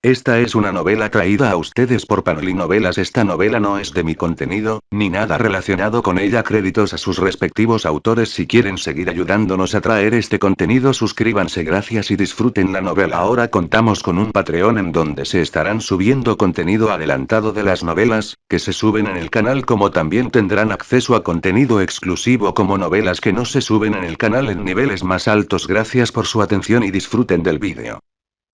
Esta es una novela traída a ustedes por Panoli Novelas. Esta novela no es de mi contenido, ni nada relacionado con ella. Créditos a sus respectivos autores. Si quieren seguir ayudándonos a traer este contenido, suscríbanse. Gracias y disfruten la novela. Ahora contamos con un Patreon en donde se estarán subiendo contenido adelantado de las novelas, que se suben en el canal, como también tendrán acceso a contenido exclusivo como novelas que no se suben en el canal en niveles más altos. Gracias por su atención y disfruten del vídeo.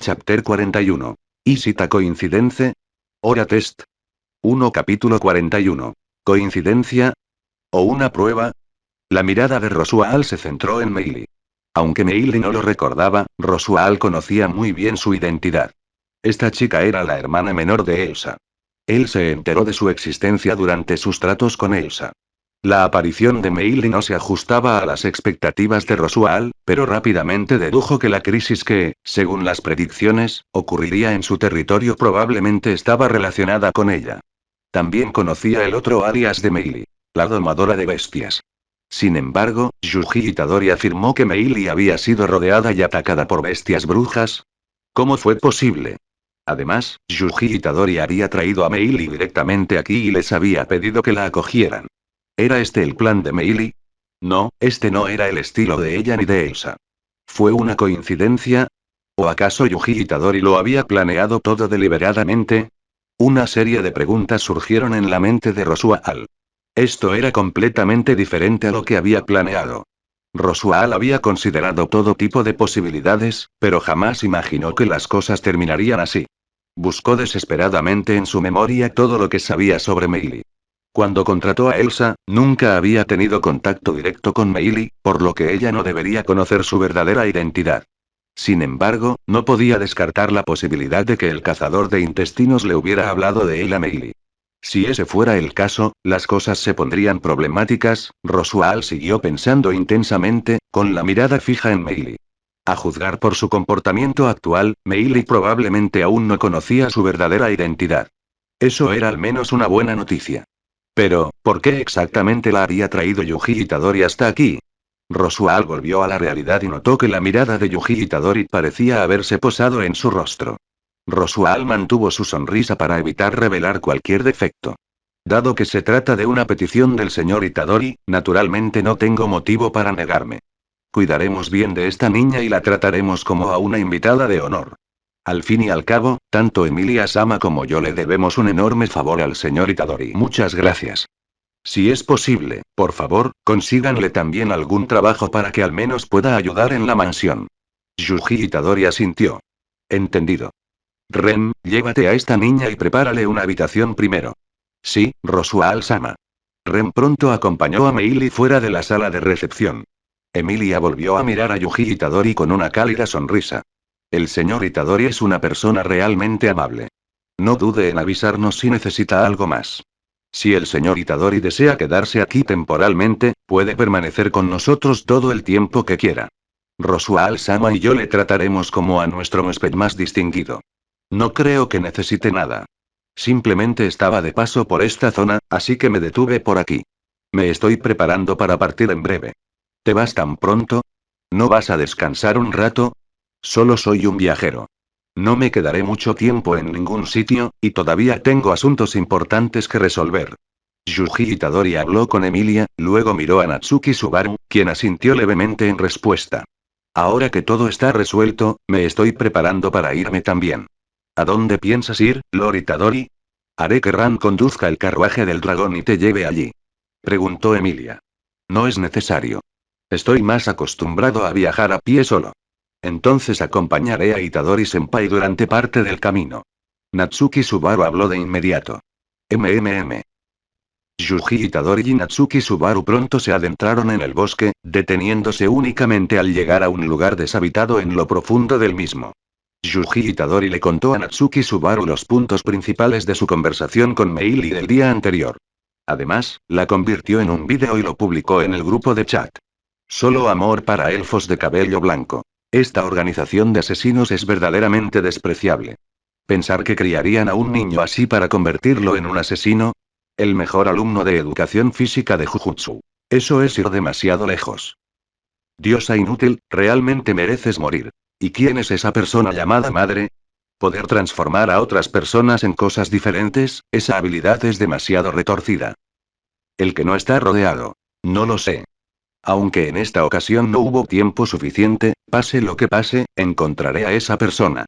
Chapter 41. ¿Is it a coincidence? Hora test. 1 Capítulo 41. ¿Coincidencia? ¿O una prueba? La mirada de Rosual se centró en Meili. Aunque Meili no lo recordaba, Rosual conocía muy bien su identidad. Esta chica era la hermana menor de Elsa. Él se enteró de su existencia durante sus tratos con Elsa. La aparición de Meili no se ajustaba a las expectativas de Rosual, pero rápidamente dedujo que la crisis que, según las predicciones, ocurriría en su territorio probablemente estaba relacionada con ella. También conocía el otro alias de Meili, la domadora de bestias. Sin embargo, Yuji Itadori afirmó que Meili había sido rodeada y atacada por bestias brujas. ¿Cómo fue posible? Además, Yuji Itadori había traído a Meili directamente aquí y les había pedido que la acogieran. ¿Era este el plan de Meili? No, este no era el estilo de ella ni de Elsa. ¿Fue una coincidencia? ¿O acaso Yuji Itadori lo había planeado todo deliberadamente? Una serie de preguntas surgieron en la mente de Rosual. Esto era completamente diferente a lo que había planeado. Rosual había considerado todo tipo de posibilidades, pero jamás imaginó que las cosas terminarían así. Buscó desesperadamente en su memoria todo lo que sabía sobre Meili. Cuando contrató a Elsa, nunca había tenido contacto directo con Meili, por lo que ella no debería conocer su verdadera identidad. Sin embargo, no podía descartar la posibilidad de que el cazador de intestinos le hubiera hablado de él a Meili. Si ese fuera el caso, las cosas se pondrían problemáticas. Rosual siguió pensando intensamente, con la mirada fija en Meili. A juzgar por su comportamiento actual, Meili probablemente aún no conocía su verdadera identidad. Eso era al menos una buena noticia. Pero, ¿por qué exactamente la había traído Yuji Itadori hasta aquí? Rosual volvió a la realidad y notó que la mirada de Yuji Itadori parecía haberse posado en su rostro. Rosual mantuvo su sonrisa para evitar revelar cualquier defecto. Dado que se trata de una petición del señor Itadori, naturalmente no tengo motivo para negarme. Cuidaremos bien de esta niña y la trataremos como a una invitada de honor. Al fin y al cabo, tanto Emilia-sama como yo le debemos un enorme favor al señor Itadori. Muchas gracias. Si es posible, por favor, consíganle también algún trabajo para que al menos pueda ayudar en la mansión. Yuji Itadori asintió. Entendido. Ren, llévate a esta niña y prepárale una habitación primero. Sí, Rosual-sama. Ren pronto acompañó a Meili fuera de la sala de recepción. Emilia volvió a mirar a Yuji Itadori con una cálida sonrisa. El señor Itadori es una persona realmente amable. No dude en avisarnos si necesita algo más. Si el señor Itadori desea quedarse aquí temporalmente, puede permanecer con nosotros todo el tiempo que quiera. Rosual-sama y yo le trataremos como a nuestro huésped más distinguido. No creo que necesite nada. Simplemente estaba de paso por esta zona, así que me detuve por aquí. Me estoy preparando para partir en breve. ¿Te vas tan pronto? ¿No vas a descansar un rato? Solo soy un viajero. No me quedaré mucho tiempo en ningún sitio, y todavía tengo asuntos importantes que resolver. Yuji Itadori habló con Emilia, luego miró a Natsuki Subaru, quien asintió levemente en respuesta. Ahora que todo está resuelto, me estoy preparando para irme también. ¿A dónde piensas ir, Lord Itadori? Haré que Ran conduzca el carruaje del dragón y te lleve allí. Preguntó Emilia. No es necesario. Estoy más acostumbrado a viajar a pie solo. Entonces acompañaré a Itadori-senpai durante parte del camino. Natsuki Subaru habló de inmediato. MMM. Yuji Itadori y Natsuki Subaru pronto se adentraron en el bosque, deteniéndose únicamente al llegar a un lugar deshabitado en lo profundo del mismo. Yuji Itadori le contó a Natsuki Subaru los puntos principales de su conversación con Meili del día anterior. Además, la convirtió en un vídeo y lo publicó en el grupo de chat. Solo amor para elfos de cabello blanco. Esta organización de asesinos es verdaderamente despreciable. Pensar que criarían a un niño así para convertirlo en un asesino. El mejor alumno de educación física de Jujutsu. Eso es ir demasiado lejos. Diosa inútil, realmente mereces morir. ¿Y quién es esa persona llamada madre? Poder transformar a otras personas en cosas diferentes, esa habilidad es demasiado retorcida. El que no está rodeado. No lo sé. Aunque en esta ocasión no hubo tiempo suficiente, pase lo que pase, encontraré a esa persona.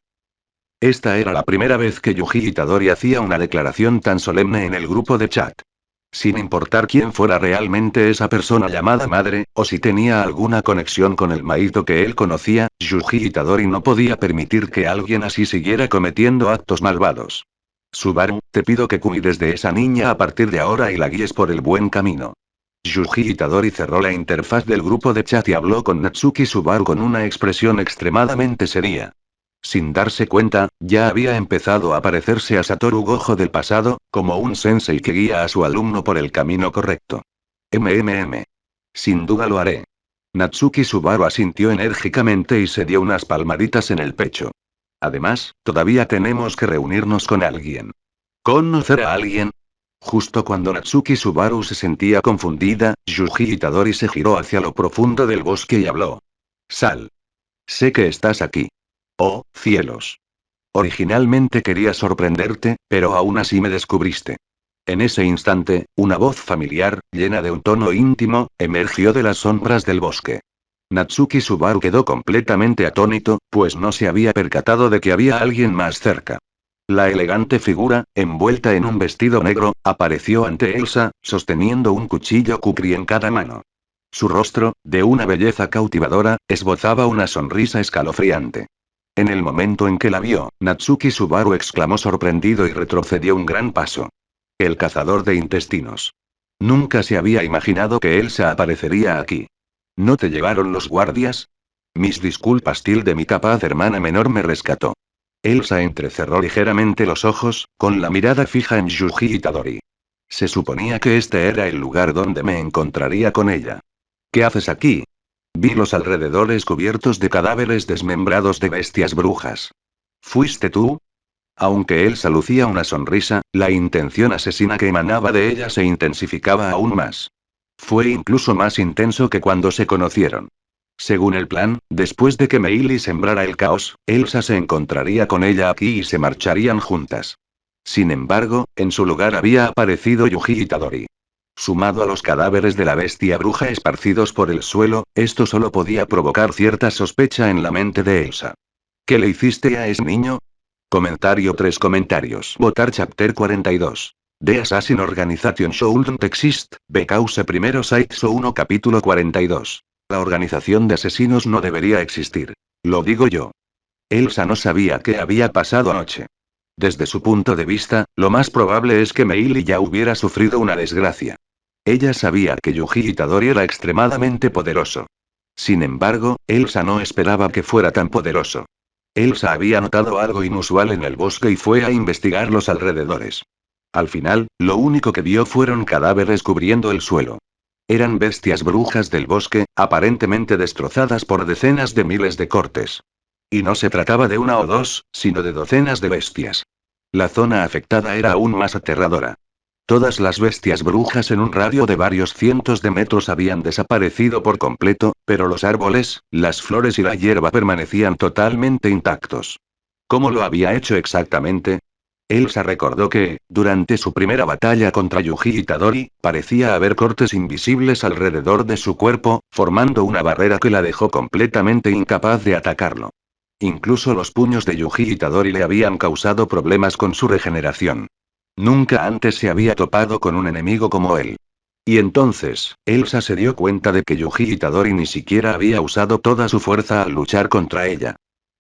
Esta era la primera vez que Yuji Itadori hacía una declaración tan solemne en el grupo de chat. Sin importar quién fuera realmente esa persona llamada madre, o si tenía alguna conexión con el Maito que él conocía, Yuji Itadori no podía permitir que alguien así siguiera cometiendo actos malvados. Subaru, te pido que cuides de esa niña a partir de ahora y la guíes por el buen camino. Yuji Itadori cerró la interfaz del grupo de chat y habló con Natsuki Subaru con una expresión extremadamente seria. Sin darse cuenta, ya había empezado a parecerse a Satoru Gojo del pasado, como un sensei que guía a su alumno por el camino correcto. Sin duda lo haré. Natsuki Subaru asintió enérgicamente y se dio unas palmaditas en el pecho. Además, todavía tenemos que reunirnos con alguien. ¿Conocer a alguien? Justo cuando Natsuki Subaru se sentía confundida, Yuji Itadori se giró hacia lo profundo del bosque y habló. Sal. Sé que estás aquí. Oh, cielos. Originalmente quería sorprenderte, pero aún así me descubriste. En ese instante, una voz familiar, llena de un tono íntimo, emergió de las sombras del bosque. Natsuki Subaru quedó completamente atónito, pues no se había percatado de que había alguien más cerca. La elegante figura, envuelta en un vestido negro, apareció ante Elsa, sosteniendo un cuchillo kukri en cada mano. Su rostro, de una belleza cautivadora, esbozaba una sonrisa escalofriante. En el momento en que la vio, Natsuki Subaru exclamó sorprendido y retrocedió un gran paso. El cazador de intestinos. Nunca se había imaginado que Elsa aparecería aquí. ¿No te llevaron los guardias? Mis disculpas, tilde, mi capaz hermana menor me rescató. Elsa entrecerró ligeramente los ojos, con la mirada fija en Yuji Itadori. Se suponía que este era el lugar donde me encontraría con ella. ¿Qué haces aquí? Vi los alrededores cubiertos de cadáveres desmembrados de bestias brujas. ¿Fuiste tú? Aunque Elsa lucía una sonrisa, la intención asesina que emanaba de ella se intensificaba aún más. Fue incluso más intenso que cuando se conocieron. Según el plan, después de que Meili sembrara el caos, Elsa se encontraría con ella aquí y se marcharían juntas. Sin embargo, en su lugar había aparecido Yuji Itadori. Sumado a los cadáveres de la bestia bruja esparcidos por el suelo, esto solo podía provocar cierta sospecha en la mente de Elsa. ¿Qué le hiciste a ese niño? Comentario 3 comentarios. Votar Chapter 42. The Assassin Organization Shouldn't Exist, because primero Saitso 1 capítulo 42. La organización de asesinos no debería existir. Lo digo yo. Elsa no sabía qué había pasado anoche. Desde su punto de vista, lo más probable es que Meili ya hubiera sufrido una desgracia. Ella sabía que Yuji Itadori era extremadamente poderoso. Sin embargo, Elsa no esperaba que fuera tan poderoso. Elsa había notado algo inusual en el bosque y fue a investigar los alrededores. Al final, lo único que vio fueron cadáveres cubriendo el suelo. Eran bestias brujas del bosque, aparentemente destrozadas por decenas de miles de cortes. Y no se trataba de una o dos, sino de docenas de bestias. La zona afectada era aún más aterradora. Todas las bestias brujas en un radio de varios cientos de metros habían desaparecido por completo, pero los árboles, las flores y la hierba permanecían totalmente intactos. ¿Cómo lo había hecho exactamente? Elsa recordó que, durante su primera batalla contra Yuji Itadori, parecía haber cortes invisibles alrededor de su cuerpo, formando una barrera que la dejó completamente incapaz de atacarlo. Incluso los puños de Yuji Itadori le habían causado problemas con su regeneración. Nunca antes se había topado con un enemigo como él. Y entonces, Elsa se dio cuenta de que Yuji Itadori ni siquiera había usado toda su fuerza al luchar contra ella.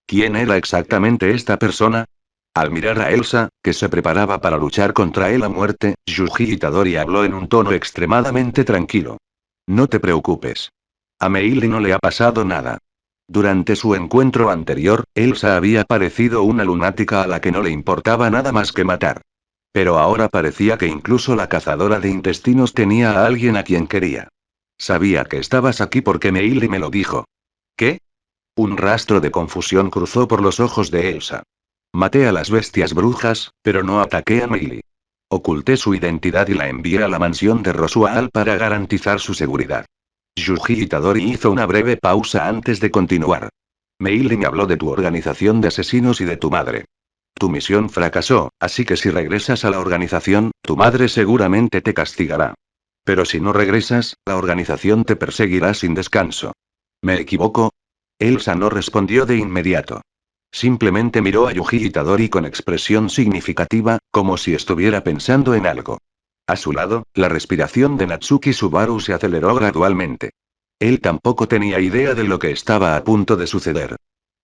¿Quién era exactamente esta persona? Al mirar a Elsa, que se preparaba para luchar contra él a muerte, Yuji Itadori habló en un tono extremadamente tranquilo. No te preocupes. A Meili no le ha pasado nada. Durante su encuentro anterior, Elsa había parecido una lunática a la que no le importaba nada más que matar. Pero ahora parecía que incluso la cazadora de intestinos tenía a alguien a quien quería. Sabía que estabas aquí porque Meili me lo dijo. ¿Qué? Un rastro de confusión cruzó por los ojos de Elsa. Maté a las bestias brujas, pero no ataqué a Meili. Oculté su identidad y la envié a la mansión de Rosual para garantizar su seguridad. Yuji Itadori hizo una breve pausa antes de continuar. Meili me habló de tu organización de asesinos y de tu madre. Tu misión fracasó, así que si regresas a la organización, tu madre seguramente te castigará. Pero si no regresas, la organización te perseguirá sin descanso. ¿Me equivoco? Elsa no respondió de inmediato. Simplemente miró a Yuji Itadori con expresión significativa, como si estuviera pensando en algo. A su lado, la respiración de Natsuki Subaru se aceleró gradualmente. Él tampoco tenía idea de lo que estaba a punto de suceder.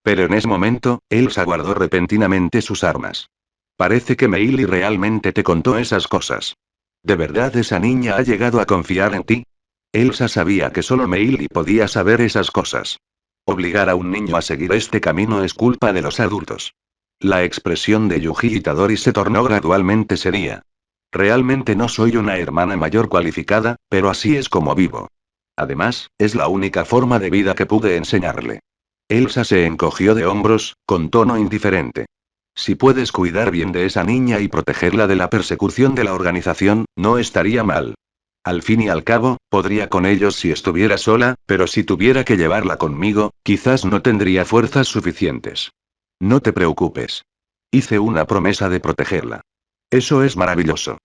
Pero en ese momento, Elsa guardó repentinamente sus armas. Parece que Meili realmente te contó esas cosas. ¿De verdad esa niña ha llegado a confiar en ti? Elsa sabía que solo Meili podía saber esas cosas. Obligar a un niño a seguir este camino es culpa de los adultos. La expresión de Yuji Itadori se tornó gradualmente seria. Realmente no soy una hermana mayor cualificada, pero así es como vivo. Además, es la única forma de vida que pude enseñarle. Elsa se encogió de hombros, con tono indiferente. Si puedes cuidar bien de esa niña y protegerla de la persecución de la organización, no estaría mal. Al fin y al cabo, podría con ellos si estuviera sola, pero si tuviera que llevarla conmigo, quizás no tendría fuerzas suficientes. No te preocupes. Hice una promesa de protegerla. Eso es maravilloso.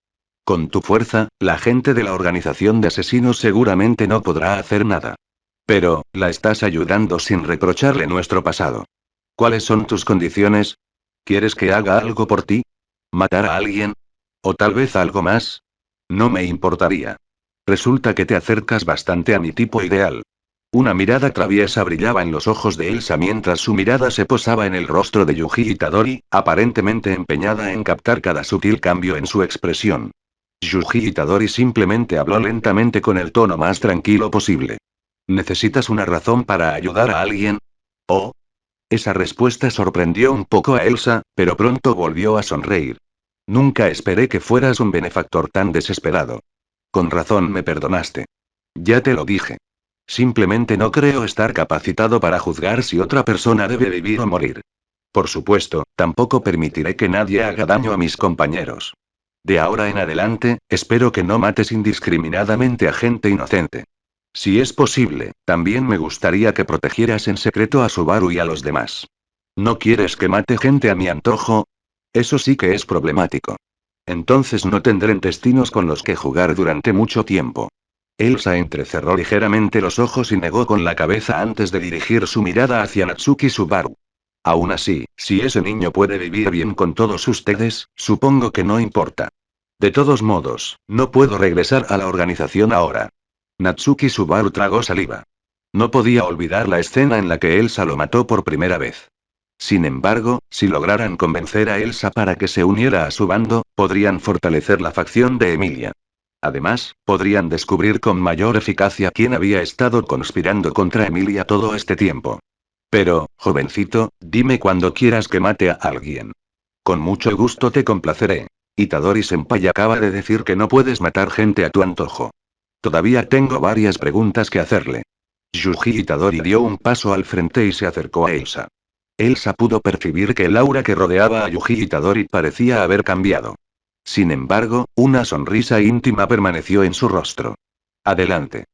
Con tu fuerza, la gente de la organización de asesinos seguramente no podrá hacer nada. Pero, la estás ayudando sin reprocharle nuestro pasado. ¿Cuáles son tus condiciones? ¿Quieres que haga algo por ti? ¿Matar a alguien? ¿O tal vez algo más? No me importaría. Resulta que te acercas bastante a mi tipo ideal. Una mirada traviesa brillaba en los ojos de Elsa mientras su mirada se posaba en el rostro de Yuji Itadori, aparentemente empeñada en captar cada sutil cambio en su expresión. Yuji Itadori simplemente habló lentamente con el tono más tranquilo posible. ¿Necesitas una razón para ayudar a alguien? Oh. Esa respuesta sorprendió un poco a Elsa, pero pronto volvió a sonreír. Nunca esperé que fueras un benefactor tan desesperado. Con razón me perdonaste. Ya te lo dije. Simplemente no creo estar capacitado para juzgar si otra persona debe vivir o morir. Por supuesto, tampoco permitiré que nadie haga daño a mis compañeros. De ahora en adelante, espero que no mates indiscriminadamente a gente inocente. Si es posible, también me gustaría que protegieras en secreto a Subaru y a los demás. ¿No quieres que mate gente a mi antojo? Eso sí que es problemático. Entonces no tendré intestinos con los que jugar durante mucho tiempo. Elsa entrecerró ligeramente los ojos y negó con la cabeza antes de dirigir su mirada hacia Natsuki Subaru. Aún así, si ese niño puede vivir bien con todos ustedes, supongo que no importa. De todos modos, no puedo regresar a la organización ahora. Natsuki Subaru tragó saliva. No podía olvidar la escena en la que Elsa lo mató por primera vez. Sin embargo, si lograran convencer a Elsa para que se uniera a su bando, podrían fortalecer la facción de Emilia. Además, podrían descubrir con mayor eficacia quién había estado conspirando contra Emilia todo este tiempo. Pero, jovencito, dime cuando quieras que mate a alguien. Con mucho gusto te complaceré. Itadori-senpai acaba de decir que no puedes matar gente a tu antojo. Todavía tengo varias preguntas que hacerle. Yuji Itadori dio un paso al frente y se acercó a Elsa. Elsa pudo percibir que el aura que rodeaba a Yuji Itadori parecía haber cambiado. Sin embargo, una sonrisa íntima permaneció en su rostro. Adelante.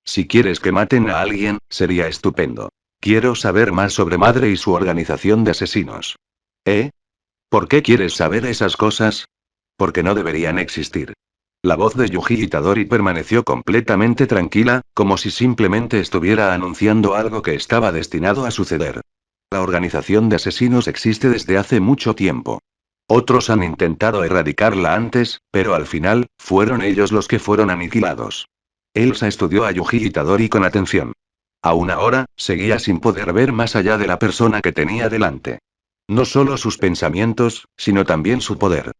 Si quieres que maten a alguien, sería estupendo. Quiero saber más sobre Madre y su organización de asesinos. ¿Eh? ¿Por qué quieres saber esas cosas? Porque no deberían existir. La voz de Yuji Itadori permaneció completamente tranquila, como si simplemente estuviera anunciando algo que estaba destinado a suceder. La organización de asesinos existe desde hace mucho tiempo. Otros han intentado erradicarla antes, pero al final, fueron ellos los que fueron aniquilados. Elsa estudió a Yuji Itadori con atención. Aún ahora, seguía sin poder ver más allá de la persona que tenía delante. No solo sus pensamientos, sino también su poder.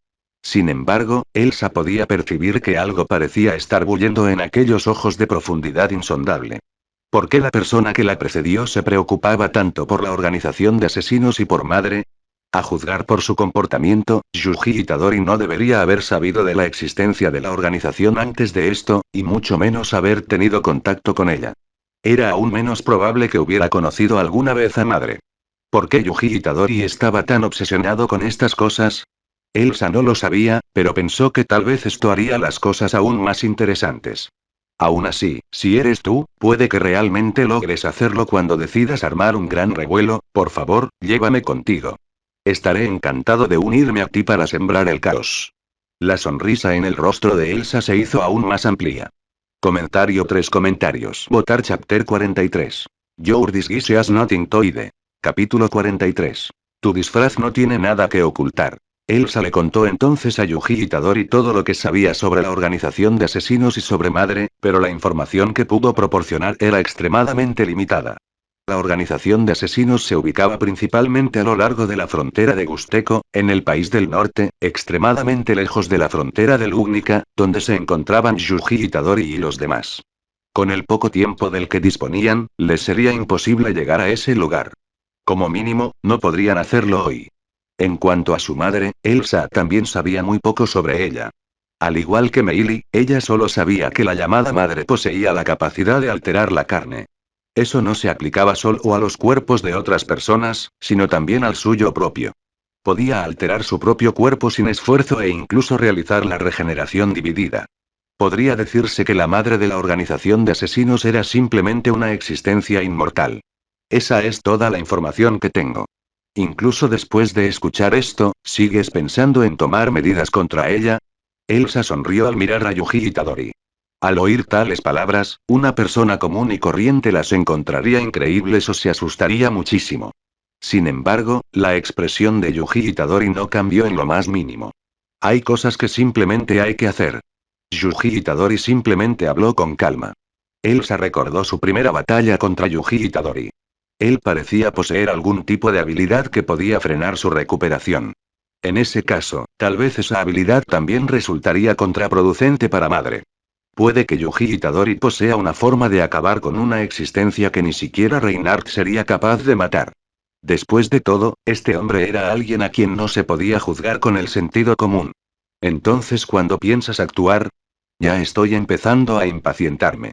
Sin embargo, Elsa podía percibir que algo parecía estar bullendo en aquellos ojos de profundidad insondable. ¿Por qué la persona que la precedió se preocupaba tanto por la organización de asesinos y por Madre? A juzgar por su comportamiento, Yuji Itadori no debería haber sabido de la existencia de la organización antes de esto, y mucho menos haber tenido contacto con ella. Era aún menos probable que hubiera conocido alguna vez a Madre. ¿Por qué Yuji Itadori estaba tan obsesionado con estas cosas? Elsa no lo sabía, pero pensó que tal vez esto haría las cosas aún más interesantes. Aún así, si eres tú, puede que realmente logres hacerlo cuando decidas armar un gran revuelo. Por favor, llévame contigo. Estaré encantado de unirme a ti para sembrar el caos. La sonrisa en el rostro de Elsa se hizo aún más amplia. Comentario 3 comentarios. Votar Chapter 43. Your disguise has nothing to hide. Capítulo 43. Tu disfraz no tiene nada que ocultar. Elsa le contó entonces a Yuji Itadori todo lo que sabía sobre la organización de asesinos y sobre Madre, pero la información que pudo proporcionar era extremadamente limitada. La organización de asesinos se ubicaba principalmente a lo largo de la frontera de Gusteko, en el país del norte, extremadamente lejos de la frontera de Lugnica, donde se encontraban Yuji Itadori y los demás. Con el poco tiempo del que disponían, les sería imposible llegar a ese lugar. Como mínimo, no podrían hacerlo hoy. En cuanto a su madre, Elsa también sabía muy poco sobre ella. Al igual que Meili, ella solo sabía que la llamada madre poseía la capacidad de alterar la carne. Eso no se aplicaba solo a los cuerpos de otras personas, sino también al suyo propio. Podía alterar su propio cuerpo sin esfuerzo e incluso realizar la regeneración dividida. Podría decirse que la madre de la organización de asesinos era simplemente una existencia inmortal. Esa es toda la información que tengo. Incluso después de escuchar esto, ¿sigues pensando en tomar medidas contra ella? Elsa sonrió al mirar a Yuji Itadori. Al oír tales palabras, una persona común y corriente las encontraría increíbles o se asustaría muchísimo. Sin embargo, la expresión de Yuji Itadori no cambió en lo más mínimo. Hay cosas que simplemente hay que hacer. Yuji Itadori simplemente habló con calma. Elsa recordó su primera batalla contra Yuji Itadori. Él parecía poseer algún tipo de habilidad que podía frenar su recuperación. En ese caso, tal vez esa habilidad también resultaría contraproducente para Madre. Puede que Yuji Itadori posea una forma de acabar con una existencia que ni siquiera Reinhardt sería capaz de matar. Después de todo, este hombre era alguien a quien no se podía juzgar con el sentido común. Entonces, ¿cuándo piensas actuar? Ya estoy empezando a impacientarme.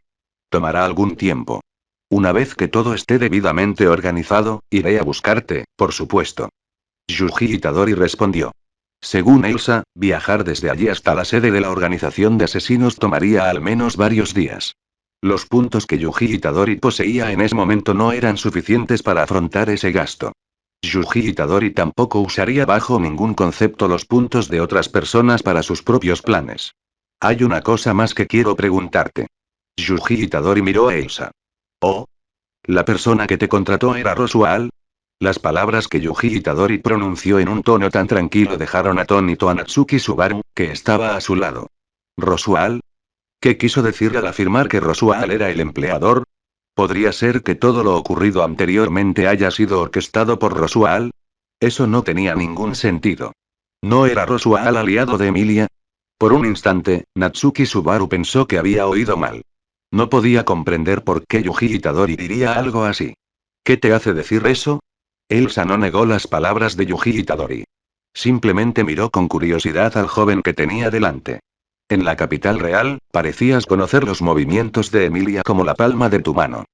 Tomará algún tiempo. Una vez que todo esté debidamente organizado, iré a buscarte, por supuesto. Yuji Itadori respondió. Según Elsa, viajar desde allí hasta la sede de la organización de asesinos tomaría al menos varios días. Los puntos que Yuji Itadori poseía en ese momento no eran suficientes para afrontar ese gasto. Yuji Itadori tampoco usaría bajo ningún concepto los puntos de otras personas para sus propios planes. Hay una cosa más que quiero preguntarte. Yuji Itadori miró a Elsa. ¿Oh? ¿La persona que te contrató era Rosual? Las palabras que Yuji Itadori pronunció en un tono tan tranquilo dejaron atónito a Natsuki Subaru, que estaba a su lado. ¿Rosual? ¿Qué quiso decir al afirmar que Rosual era el empleador? ¿Podría ser que todo lo ocurrido anteriormente haya sido orquestado por Rosual? Eso no tenía ningún sentido. ¿No era Rosual aliado de Emilia? Por un instante, Natsuki Subaru pensó que había oído mal. No podía comprender por qué Yuji Itadori diría algo así. ¿Qué te hace decir eso? Elsa no negó las palabras de Yuji Itadori. Simplemente miró con curiosidad al joven que tenía delante. En la capital real, parecías conocer los movimientos de Emilia como la palma de tu mano.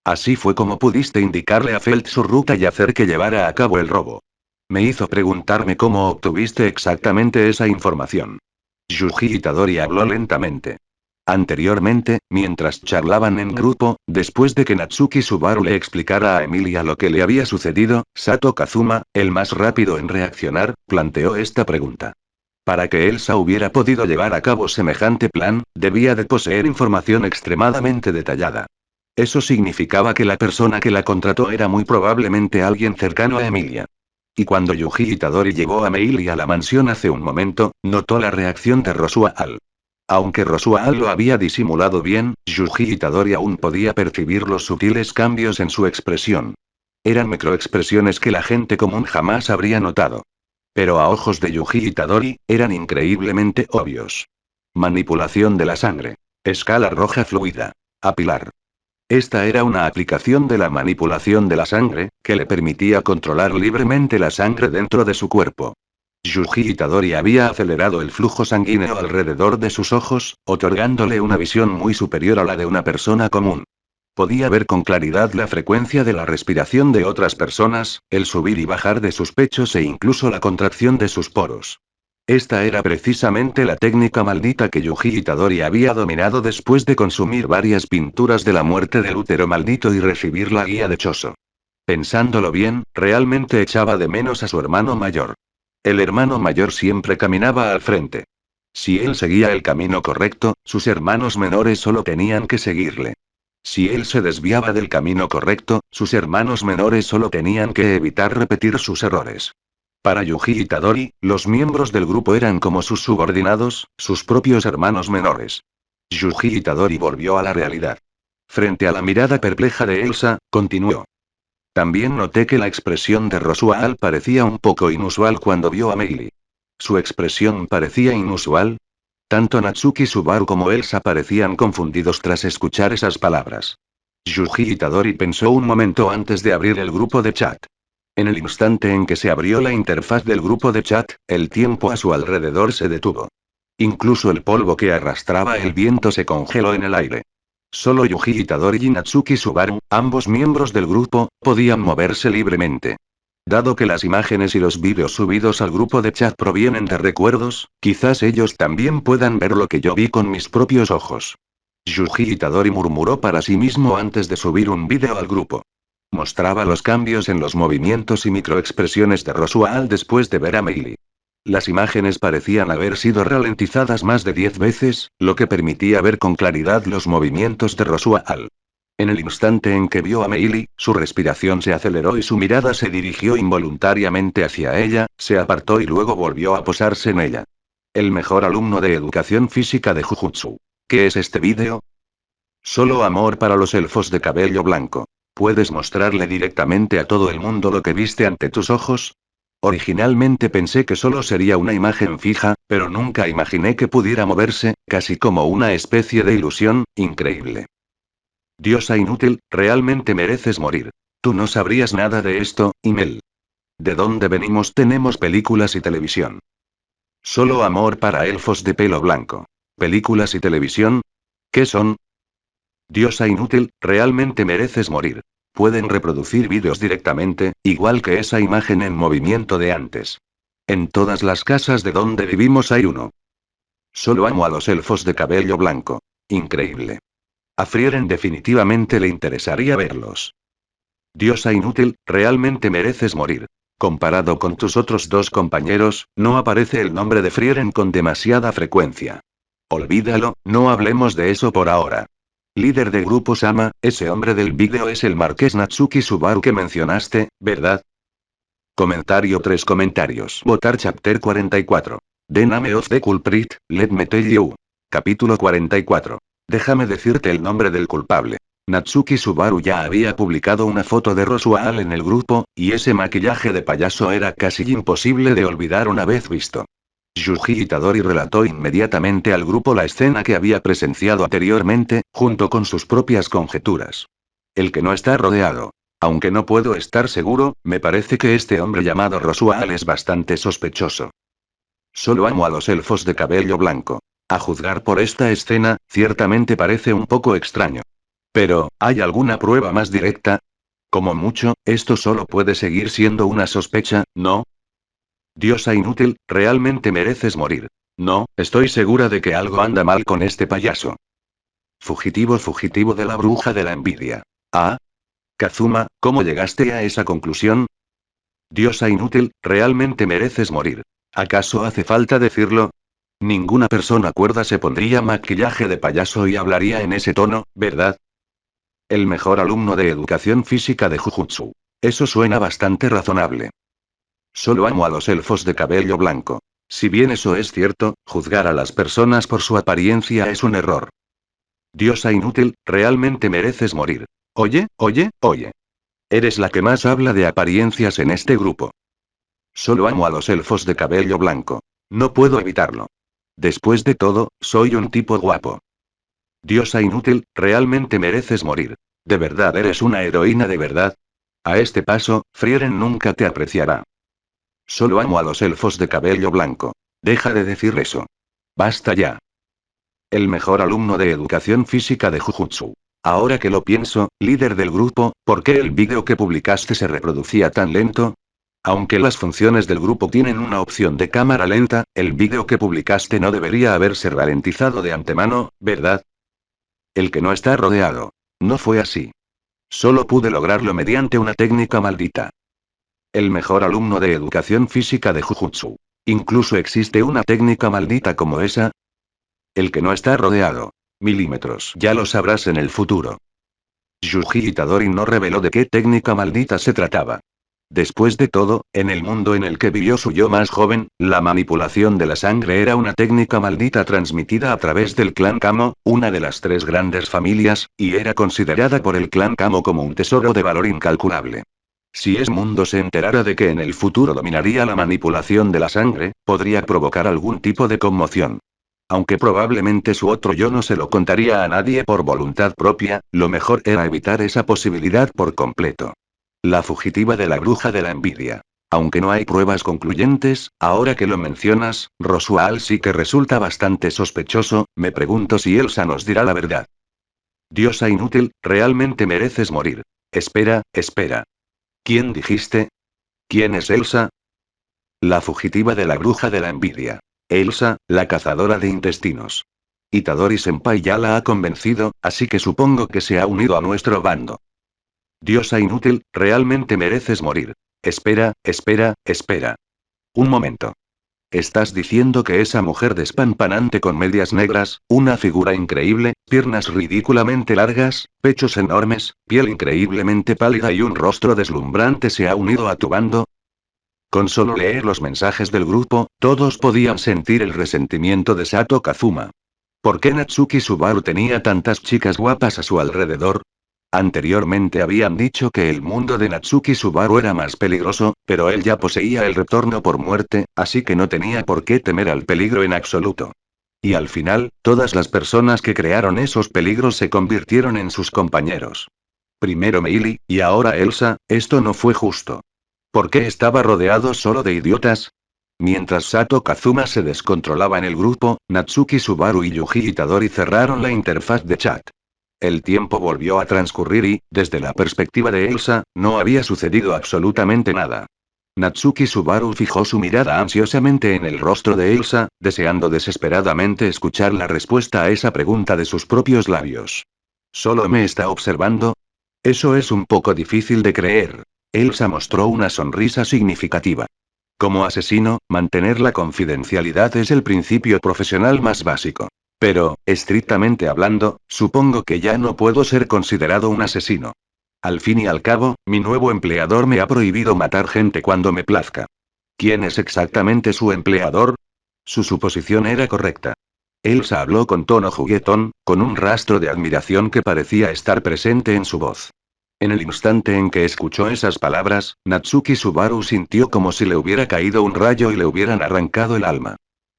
Así fue como pudiste indicarle a Felt su ruta y hacer que llevara a cabo el robo. Me hizo preguntarme cómo obtuviste exactamente esa información. Yuji Itadori habló lentamente. Anteriormente, mientras charlaban en grupo, después de que Natsuki Subaru le explicara a Emilia lo que le había sucedido, Sato Kazuma, el más rápido en reaccionar, planteó esta pregunta. Para que Elsa hubiera podido llevar a cabo semejante plan, debía de poseer información extremadamente detallada. Eso significaba que la persona que la contrató era muy probablemente alguien cercano a Emilia. Y cuando Yuji Itadori llevó a Meili a la mansión hace un momento, notó la reacción de Rosual. Aunque Rosual lo había disimulado bien, Yuji Itadori aún podía percibir los sutiles cambios en su expresión. Eran microexpresiones que la gente común jamás habría notado. Pero a ojos de Yuji Itadori, eran increíblemente obvios. Manipulación de la sangre. Escala roja fluida. Apilar. Esta era una aplicación de la manipulación de la sangre, que le permitía controlar libremente la sangre dentro de su cuerpo. Yuji Itadori había acelerado el flujo sanguíneo alrededor de sus ojos, otorgándole una visión muy superior a la de una persona común. Podía ver con claridad la frecuencia de la respiración de otras personas, el subir y bajar de sus pechos e incluso la contracción de sus poros. Esta era precisamente la técnica maldita que Yuji Itadori había dominado después de consumir varias pinturas de la muerte del útero maldito y recibir la guía de Choso. Pensándolo bien, realmente echaba de menos a su hermano mayor. El hermano mayor siempre caminaba al frente. Si él seguía el camino correcto, sus hermanos menores solo tenían que seguirle. Si él se desviaba del camino correcto, sus hermanos menores solo tenían que evitar repetir sus errores. Para Yuji Itadori, los miembros del grupo eran como sus subordinados, sus propios hermanos menores. Yuji Itadori volvió a la realidad. Frente a la mirada perpleja de Elsa, continuó. También noté que la expresión de Rosual parecía un poco inusual cuando vio a Meili. ¿Su expresión parecía inusual? Tanto Natsuki Subaru como Elsa parecían confundidos tras escuchar esas palabras. Yuji Itadori pensó un momento antes de abrir el grupo de chat. En el instante en que se abrió la interfaz del grupo de chat, el tiempo a su alrededor se detuvo. Incluso el polvo que arrastraba el viento se congeló en el aire. Solo Yuji Itadori y Natsuki Subaru, ambos miembros del grupo, podían moverse libremente. Dado que las imágenes y los vídeos subidos al grupo de chat provienen de recuerdos, quizás ellos también puedan ver lo que yo vi con mis propios ojos. Yuji Itadori murmuró para sí mismo antes de subir un vídeo al grupo. Mostraba los cambios en los movimientos y microexpresiones de Rosual después de ver a Meili. Las imágenes parecían haber sido ralentizadas más de 10 veces, lo que permitía ver con claridad los movimientos de Rosual. En el instante en que vio a Meili, su respiración se aceleró y su mirada se dirigió involuntariamente hacia ella, se apartó y luego volvió a posarse en ella. El mejor alumno de educación física de Jujutsu. ¿Qué es este vídeo? Solo amor para los elfos de cabello blanco. ¿Puedes mostrarle directamente a todo el mundo lo que viste ante tus ojos? Originalmente pensé que solo sería una imagen fija, pero nunca imaginé que pudiera moverse, casi como una especie de ilusión, increíble. Diosa inútil, realmente mereces morir. Tú no sabrías nada de esto, Himmel. ¿De dónde venimos? Tenemos películas y televisión. Solo amor para elfos de pelo blanco. ¿Películas y televisión? ¿Qué son? Diosa inútil, realmente mereces morir. Pueden reproducir vídeos directamente, igual que esa imagen en movimiento de antes. En todas las casas de donde vivimos hay uno. Solo amo a los elfos de cabello blanco. Increíble. A Frieren definitivamente le interesaría verlos. Diosa inútil, realmente mereces morir. Comparado con tus otros dos compañeros, no aparece el nombre de Frieren con demasiada frecuencia. Olvídalo, no hablemos de eso por ahora. Líder de grupo Sama, ese hombre del vídeo es el marqués Natsuki Subaru que mencionaste, ¿verdad? Comentario 3 comentarios. Votar Chapter 44. The name of the culprit, let me tell you. Capítulo 44. Déjame decirte el nombre del culpable. Natsuki Subaru ya había publicado una foto de Rosual en el grupo, y ese maquillaje de payaso era casi imposible de olvidar una vez visto. Yuji Itadori relató inmediatamente al grupo la escena que había presenciado anteriormente, junto con sus propias conjeturas. El que no está rodeado. Aunque no puedo estar seguro, me parece que este hombre llamado Rosual es bastante sospechoso. Solo amo a los elfos de cabello blanco. A juzgar por esta escena, ciertamente parece un poco extraño. Pero, ¿hay alguna prueba más directa? Como mucho, esto solo puede seguir siendo una sospecha, ¿no? Diosa inútil, realmente mereces morir. No, estoy segura de que algo anda mal con este payaso. Fugitivo de la bruja de la envidia. Ah. Kazuma, ¿cómo llegaste a esa conclusión? Diosa inútil, realmente mereces morir. ¿Acaso hace falta decirlo? Ninguna persona cuerda se pondría maquillaje de payaso y hablaría en ese tono, ¿verdad? El mejor alumno de educación física de Jujutsu. Eso suena bastante razonable. Solo amo a los elfos de cabello blanco. Si bien eso es cierto, juzgar a las personas por su apariencia es un error. Diosa inútil, realmente mereces morir. Oye. Eres la que más habla de apariencias en este grupo. Solo amo a los elfos de cabello blanco. No puedo evitarlo. Después de todo, soy un tipo guapo. Diosa inútil, realmente mereces morir. ¿De verdad eres una heroína de verdad? A este paso, Frieren nunca te apreciará. Solo amo a los elfos de cabello blanco. Deja de decir eso. Basta ya. El mejor alumno de educación física de Jujutsu. Ahora que lo pienso, líder del grupo, ¿por qué el vídeo que publicaste se reproducía tan lento? Aunque las funciones del grupo tienen una opción de cámara lenta, el vídeo que publicaste no debería haberse ralentizado de antemano, ¿verdad? El que no está rodeado. No fue así. Solo pude lograrlo mediante una técnica maldita. El mejor alumno de educación física de Jujutsu. ¿Incluso existe una técnica maldita como esa? El que no está rodeado. Milímetros. Ya lo sabrás en el futuro. Yuji Itadori no reveló de qué técnica maldita se trataba. Después de todo, en el mundo en el que vivió su yo más joven, la manipulación de la sangre era una técnica maldita transmitida a través del clan Kamo, una de las tres grandes familias, y era considerada por el clan Kamo como un tesoro de valor incalculable. Si ese mundo se enterara de que en el futuro dominaría la manipulación de la sangre, podría provocar algún tipo de conmoción. Aunque probablemente su otro yo no se lo contaría a nadie por voluntad propia, lo mejor era evitar esa posibilidad por completo. La fugitiva de la bruja de la envidia. Aunque no hay pruebas concluyentes, ahora que lo mencionas, Rosual sí que resulta bastante sospechoso, me pregunto si Elsa nos dirá la verdad. Diosa inútil, realmente mereces morir. Espera, espera. ¿Quién dijiste? ¿Quién es Elsa? La fugitiva de la bruja de la envidia. Elsa, la cazadora de intestinos. Itadori-senpai ya la ha convencido, así que supongo que se ha unido a nuestro bando. Diosa inútil, realmente mereces morir. Espera, espera, espera. Un momento. ¿Estás diciendo que esa mujer despampanante con medias negras, una figura increíble, piernas ridículamente largas, pechos enormes, piel increíblemente pálida y un rostro deslumbrante se ha unido a tu bando? Con solo leer los mensajes del grupo, todos podían sentir el resentimiento de Sato Kazuma. ¿Por qué Natsuki Subaru tenía tantas chicas guapas a su alrededor? Anteriormente habían dicho que el mundo de Natsuki Subaru era más peligroso, pero él ya poseía el retorno por muerte, así que no tenía por qué temer al peligro en absoluto. Y al final, todas las personas que crearon esos peligros se convirtieron en sus compañeros. Primero Meili, y ahora Elsa, esto no fue justo. ¿Por qué estaba rodeado solo de idiotas? Mientras Sato Kazuma se descontrolaba en el grupo, Natsuki Subaru y Yuji Itadori cerraron la interfaz de chat. El tiempo volvió a transcurrir y, desde la perspectiva de Elsa, no había sucedido absolutamente nada. Natsuki Subaru fijó su mirada ansiosamente en el rostro de Elsa, deseando desesperadamente escuchar la respuesta a esa pregunta de sus propios labios. ¿Solo me está observando? Eso es un poco difícil de creer. Elsa mostró una sonrisa significativa. Como asesino, mantener la confidencialidad es el principio profesional más básico. Pero, estrictamente hablando, supongo que ya no puedo ser considerado un asesino. Al fin y al cabo, mi nuevo empleador me ha prohibido matar gente cuando me plazca. ¿Quién es exactamente su empleador? Su suposición era correcta. Elsa habló con tono juguetón, con un rastro de admiración que parecía estar presente en su voz. En el instante en que escuchó esas palabras, Natsuki Subaru sintió como si le hubiera caído un rayo y le hubieran arrancado el alma.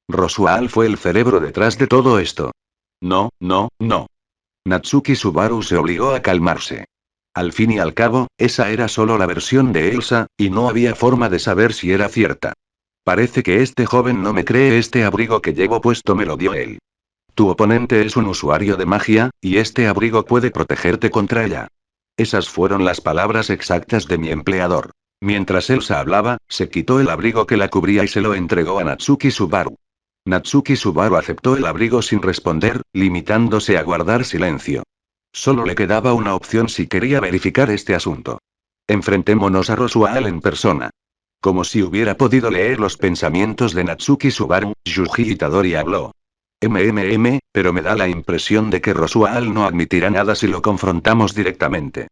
Rosual fue el cerebro detrás de todo esto. No, no, no. Natsuki Subaru se obligó a calmarse. Al fin y al cabo, esa era solo la versión de Elsa, y no había forma de saber si era cierta. Parece que este joven no me cree. Este abrigo que llevo puesto me lo dio él. Tu oponente es un usuario de magia, y este abrigo puede protegerte contra ella. Esas fueron las palabras exactas de mi empleador. Mientras Elsa hablaba, se quitó el abrigo que la cubría y se lo entregó a Natsuki Subaru. Natsuki Subaru aceptó el abrigo sin responder, limitándose a guardar silencio. Solo le quedaba una opción si quería verificar este asunto. Enfrentémonos a Rosual en persona. Como si hubiera podido leer los pensamientos de Natsuki Subaru, Yuji Itadori habló. Pero me da la impresión de que Rosual no admitirá nada si lo confrontamos directamente.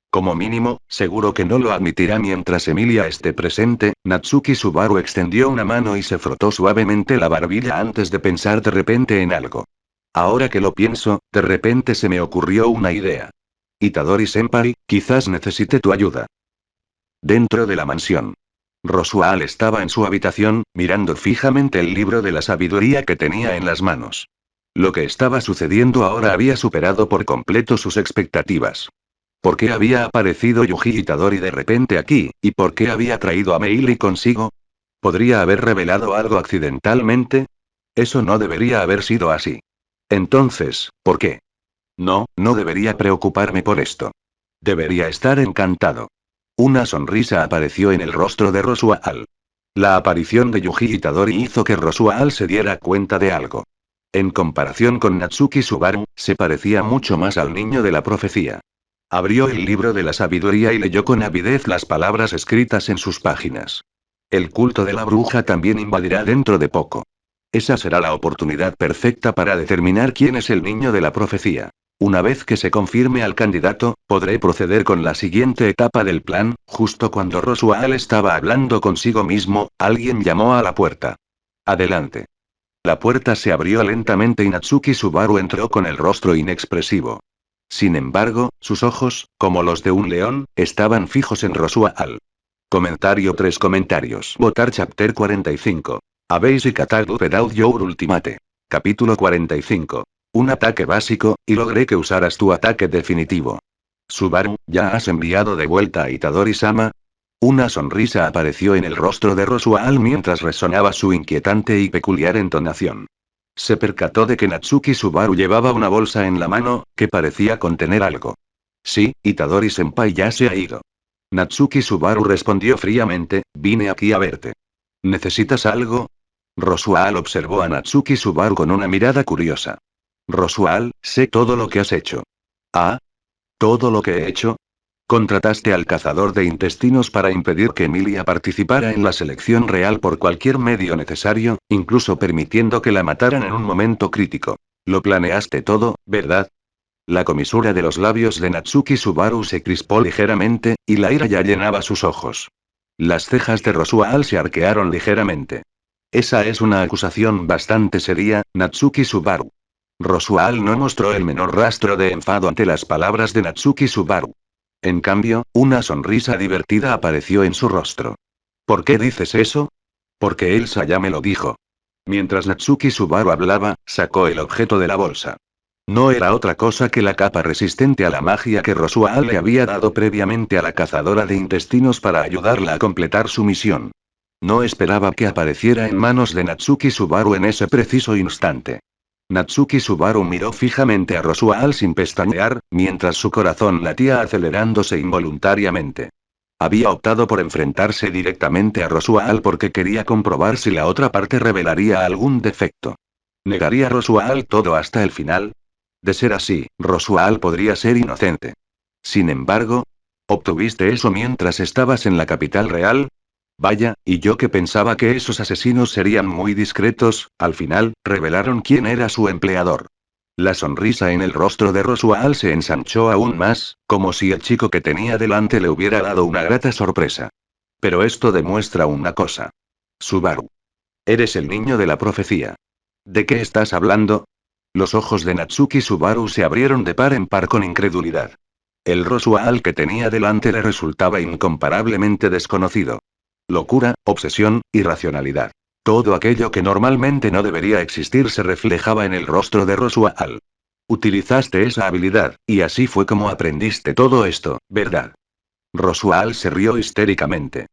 Como mínimo, seguro que no lo admitirá mientras Emilia esté presente. Natsuki Subaru extendió una mano y se frotó suavemente la barbilla antes de pensar de repente en algo. Ahora que lo pienso, de repente se me ocurrió una idea. Itadori-senpai, quizás necesite tu ayuda. Dentro de la mansión. Rosual estaba en su habitación, mirando fijamente el libro de la sabiduría que tenía en las manos. Lo que estaba sucediendo ahora había superado por completo sus expectativas. ¿Por qué había aparecido Yuji Itadori de repente aquí, y por qué había traído a Meili consigo? ¿Podría haber revelado algo accidentalmente? Eso no debería haber sido así. Entonces, ¿por qué? No, no debería preocuparme por esto. Debería estar encantado. Una sonrisa apareció en el rostro de Rosual. La aparición de Yuji Itadori hizo que Rosual se diera cuenta de algo. En comparación con Natsuki Subaru, se parecía mucho más al niño de la profecía. Abrió el libro de la sabiduría y leyó con avidez las palabras escritas en sus páginas. El culto de la bruja también invadirá dentro de poco. Esa será la oportunidad perfecta para determinar quién es el niño de la profecía. Una vez que se confirme al candidato, podré proceder con la siguiente etapa del plan. Justo cuando Rosual estaba hablando consigo mismo, alguien llamó a la puerta. Adelante. La puerta se abrió lentamente y Natsuki Subaru entró con el rostro inexpresivo. Sin embargo, sus ojos, como los de un león, estaban fijos en Rosual. Comentario 3 comentarios. Votar Chapter 45. A Basic Attack Without Your Ultimate. Capítulo 45. Un ataque básico, y logré que usaras tu ataque definitivo. Subaru, ¿ya has enviado de vuelta a Itadori-sama? Una sonrisa apareció en el rostro de Rosual mientras resonaba su inquietante y peculiar entonación. Se percató de que Natsuki Subaru llevaba una bolsa en la mano, que parecía contener algo. Sí, Itadori-senpai ya se ha ido. Natsuki Subaru respondió fríamente, vine aquí a verte. ¿Necesitas algo? Rosual observó a Natsuki Subaru con una mirada curiosa. Rosual, sé todo lo que has hecho. ¿Ah? ¿Todo lo que he hecho? Contrataste al cazador de intestinos para impedir que Emilia participara en la selección real por cualquier medio necesario, incluso permitiendo que la mataran en un momento crítico. Lo planeaste todo, ¿verdad? La comisura de los labios de Natsuki Subaru se crispó ligeramente, y la ira ya llenaba sus ojos. Las cejas de Rosual se arquearon ligeramente. Esa es una acusación bastante seria, Natsuki Subaru. Rosual no mostró el menor rastro de enfado ante las palabras de Natsuki Subaru. En cambio, una sonrisa divertida apareció en su rostro. ¿Por qué dices eso? Porque Elsa ya me lo dijo. Mientras Natsuki Subaru hablaba, sacó el objeto de la bolsa. No era otra cosa que la capa resistente a la magia que Rosual le había dado previamente a la cazadora de intestinos para ayudarla a completar su misión. No esperaba que apareciera en manos de Natsuki Subaru en ese preciso instante. Natsuki Subaru miró fijamente a Rosual sin pestañear, mientras su corazón latía acelerándose involuntariamente. Había optado por enfrentarse directamente a Rosual porque quería comprobar si la otra parte revelaría algún defecto. ¿Negaría Rosual todo hasta el final? De ser así, Rosual podría ser inocente. Sin embargo, ¿obtuviste eso mientras estabas en la capital real? Vaya, y yo que pensaba que esos asesinos serían muy discretos, al final, revelaron quién era su empleador. La sonrisa en el rostro de Rosual se ensanchó aún más, como si el chico que tenía delante le hubiera dado una grata sorpresa. Pero esto demuestra una cosa. Subaru. Eres el niño de la profecía. ¿De qué estás hablando? Los ojos de Natsuki Subaru se abrieron de par en par con incredulidad. El Rosual que tenía delante le resultaba incomparablemente desconocido. Locura, obsesión, irracionalidad. Todo aquello que normalmente no debería existir se reflejaba en el rostro de Rosual. Utilizaste esa habilidad, y así fue como aprendiste todo esto, ¿verdad? Rosual se rió histéricamente.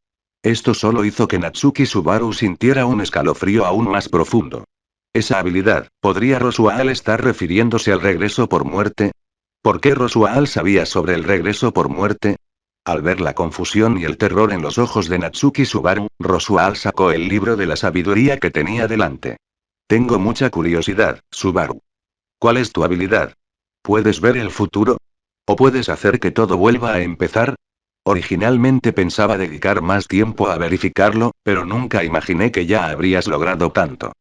Esto solo hizo que Natsuki Subaru sintiera un escalofrío aún más profundo. Esa habilidad, ¿podría Rosual estar refiriéndose al regreso por muerte? ¿Por qué Rosual sabía sobre el regreso por muerte? Al ver la confusión y el terror en los ojos de Natsuki Subaru, Rosual sacó el libro de la sabiduría que tenía delante. Tengo mucha curiosidad, Subaru. ¿Cuál es tu habilidad? ¿Puedes ver el futuro? ¿O puedes hacer que todo vuelva a empezar? Originalmente pensaba dedicar más tiempo a verificarlo, pero nunca imaginé que ya habrías logrado tanto.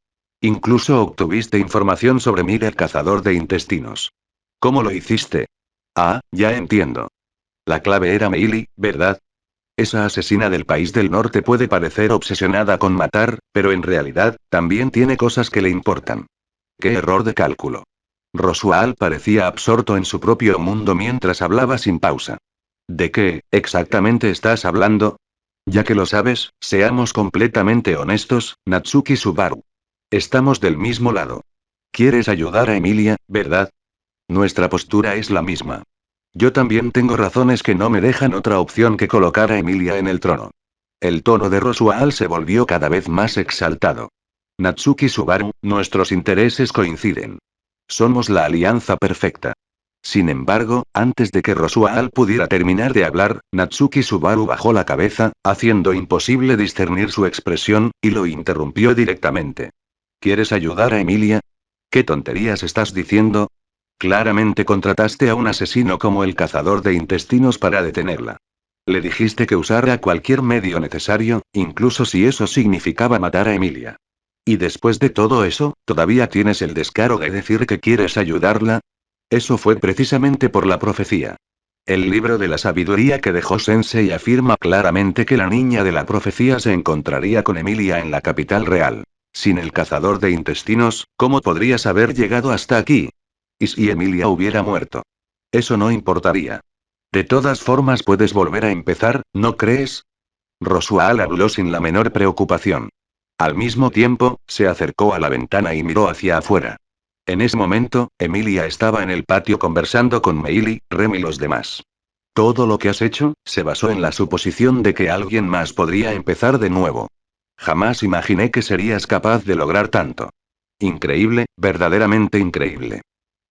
Incluso obtuviste información sobre Mira el cazador de intestinos. ¿Cómo lo hiciste? Ah, ya entiendo. La clave era Meili, ¿verdad? Esa asesina del país del norte puede parecer obsesionada con matar, pero en realidad, también tiene cosas que le importan. ¡Qué error de cálculo! Rosual parecía absorto en su propio mundo mientras hablaba sin pausa. ¿De qué, exactamente estás hablando? Ya que lo sabes, seamos completamente honestos, Natsuki Subaru. Estamos del mismo lado. ¿Quieres ayudar a Emilia, verdad? Nuestra postura es la misma. Yo también tengo razones que no me dejan otra opción que colocar a Emilia en el trono. El tono de Rosual se volvió cada vez más exaltado. Natsuki Subaru, nuestros intereses coinciden. Somos la alianza perfecta. Sin embargo, antes de que Rosual pudiera terminar de hablar, Natsuki Subaru bajó la cabeza, haciendo imposible discernir su expresión, y lo interrumpió directamente. ¿Quieres ayudar a Emilia? ¿Qué tonterías estás diciendo? Claramente contrataste a un asesino como el cazador de intestinos para detenerla. Le dijiste que usara cualquier medio necesario, incluso si eso significaba matar a Emilia. Y después de todo eso, ¿todavía tienes el descaro de decir que quieres ayudarla? Eso fue precisamente por la profecía. El libro de la sabiduría que dejó Sensei afirma claramente que la niña de la profecía se encontraría con Emilia en la capital real. Sin el cazador de intestinos, ¿cómo podrías haber llegado hasta aquí? ¿Y si Emilia hubiera muerto? Eso no importaría. De todas formas puedes volver a empezar, ¿no crees? Rosual habló sin la menor preocupación. Al mismo tiempo, se acercó a la ventana y miró hacia afuera. En ese momento, Emilia estaba en el patio conversando con Meili, Rem y los demás. Todo lo que has hecho, se basó en la suposición de que alguien más podría empezar de nuevo. Jamás imaginé que serías capaz de lograr tanto. Increíble, verdaderamente increíble.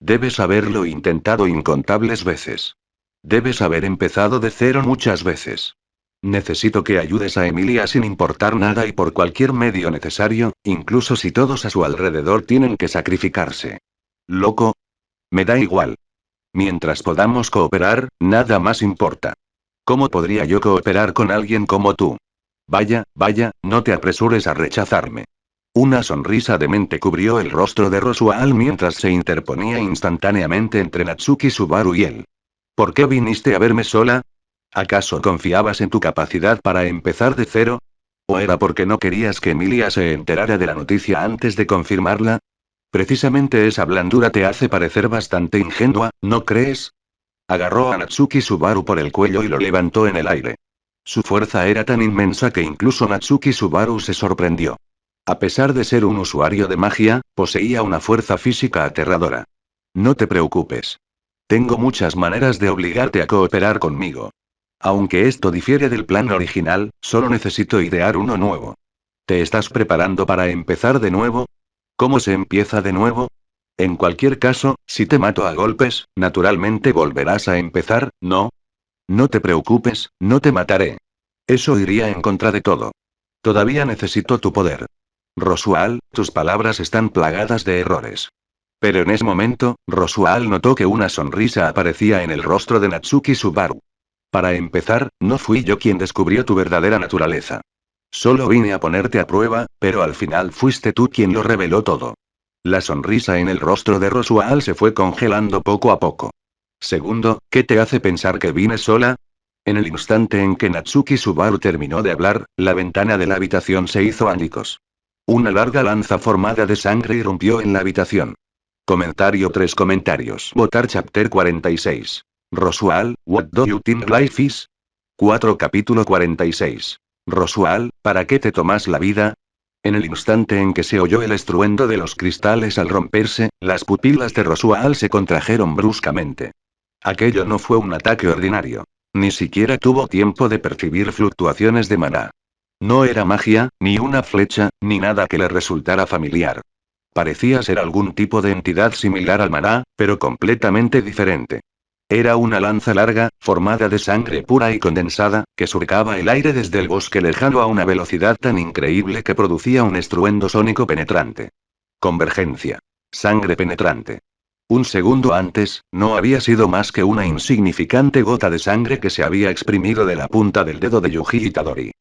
Debes haberlo intentado incontables veces. Debes haber empezado de cero muchas veces. Necesito que ayudes a Emilia sin importar nada y por cualquier medio necesario, incluso si todos a su alrededor tienen que sacrificarse. ¿Loco? Me da igual. Mientras podamos cooperar, nada más importa. ¿Cómo podría yo cooperar con alguien como tú? Vaya, vaya, no te apresures a rechazarme. Una sonrisa demente cubrió el rostro de Rosual mientras se interponía instantáneamente entre Natsuki Subaru y él. ¿Por qué viniste a verme sola? ¿Acaso confiabas en tu capacidad para empezar de cero? ¿O era porque no querías que Emilia se enterara de la noticia antes de confirmarla? Precisamente esa blandura te hace parecer bastante ingenua, ¿no crees? Agarró a Natsuki Subaru por el cuello y lo levantó en el aire. Su fuerza era tan inmensa que incluso Natsuki Subaru se sorprendió. A pesar de ser un usuario de magia, poseía una fuerza física aterradora. No te preocupes. Tengo muchas maneras de obligarte a cooperar conmigo. Aunque esto difiere del plan original, solo necesito idear uno nuevo. ¿Te estás preparando para empezar de nuevo? ¿Cómo se empieza de nuevo? En cualquier caso, si te mato a golpes, naturalmente volverás a empezar, ¿no? No te preocupes, no te mataré. Eso iría en contra de todo. Todavía necesito tu poder. Rosual, tus palabras están plagadas de errores. Pero en ese momento, Rosual notó que una sonrisa aparecía en el rostro de Natsuki Subaru. Para empezar, no fui yo quien descubrió tu verdadera naturaleza. Solo vine a ponerte a prueba, pero al final fuiste tú quien lo reveló todo. La sonrisa en el rostro de Rosual se fue congelando poco a poco. Segundo, ¿qué te hace pensar que vine sola? En el instante en que Natsuki Subaru terminó de hablar, la ventana de la habitación se hizo añicos. Una larga lanza formada de sangre irrumpió en la habitación. Comentario 3 comentarios. Votar Chapter 46. Rosual, what do you think life is? 4 Capítulo 46. Rosual, ¿para qué te tomas la vida? En el instante en que se oyó el estruendo de los cristales al romperse, las pupilas de Rosual se contrajeron bruscamente. Aquello no fue un ataque ordinario. Ni siquiera tuvo tiempo de percibir fluctuaciones de maná. No era magia, ni una flecha, ni nada que le resultara familiar. Parecía ser algún tipo de entidad similar al maná, pero completamente diferente. Era una lanza larga, formada de sangre pura y condensada, que surcaba el aire desde el bosque lejano a una velocidad tan increíble que producía un estruendo sónico penetrante. Convergencia. Sangre penetrante. Un segundo antes, no había sido más que una insignificante gota de sangre que se había exprimido de la punta del dedo de Yuji Itadori.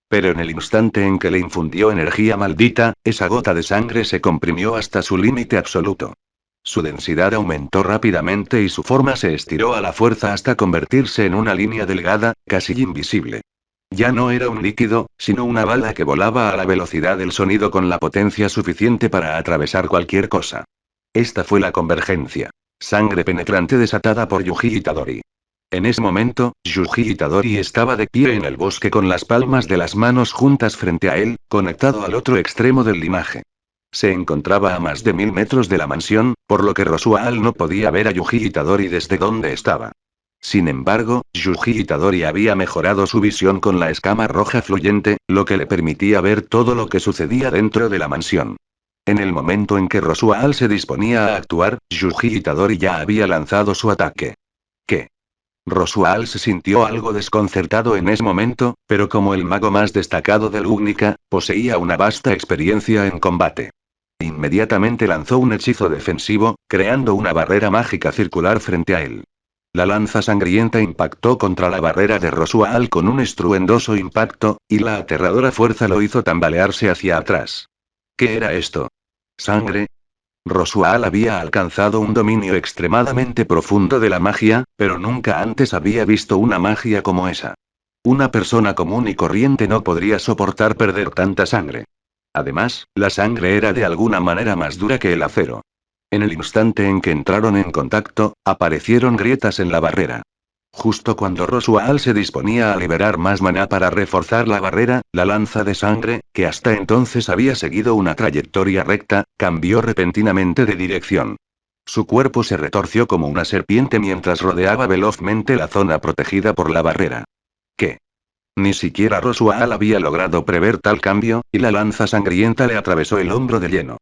Pero en el instante en que le infundió energía maldita, esa gota de sangre se comprimió hasta su límite absoluto. Su densidad aumentó rápidamente y su forma se estiró a la fuerza hasta convertirse en una línea delgada, casi invisible. Ya no era un líquido, sino una bala que volaba a la velocidad del sonido con la potencia suficiente para atravesar cualquier cosa. Esta fue la convergencia. Sangre penetrante desatada por Yuji Itadori. En ese momento, Yuji Itadori estaba de pie en el bosque con las palmas de las manos juntas frente a él, conectado al otro extremo del limaje. Se encontraba a más de 1000 metros de la mansión, por lo que Rosual no podía ver a Yuji Itadori desde donde estaba. Sin embargo, Yuji Itadori había mejorado su visión con la escama roja fluyente, lo que le permitía ver todo lo que sucedía dentro de la mansión. En el momento en que Rosual se disponía a actuar, Yuji Itadori ya había lanzado su ataque. ¿Qué? Rosual se sintió algo desconcertado en ese momento, pero como el mago más destacado del Única, poseía una vasta experiencia en combate. Inmediatamente lanzó un hechizo defensivo, creando una barrera mágica circular frente a él. La lanza sangrienta impactó contra la barrera de Rosuaal con un estruendoso impacto, y la aterradora fuerza lo hizo tambalearse hacia atrás. ¿Qué era esto? ¿Sangre? Rosuaal había alcanzado un dominio extremadamente profundo de la magia, pero nunca antes había visto una magia como esa. Una persona común y corriente no podría soportar perder tanta sangre. Además, la sangre era de alguna manera más dura que el acero. En el instante en que entraron en contacto, aparecieron grietas en la barrera. Justo cuando Rosuaal se disponía a liberar más maná para reforzar la barrera, la lanza de sangre, que hasta entonces había seguido una trayectoria recta, cambió repentinamente de dirección. Su cuerpo se retorció como una serpiente mientras rodeaba velozmente la zona protegida por la barrera. ¿Qué? Ni siquiera Rosuaal había logrado prever tal cambio, y la lanza sangrienta le atravesó el hombro de lleno.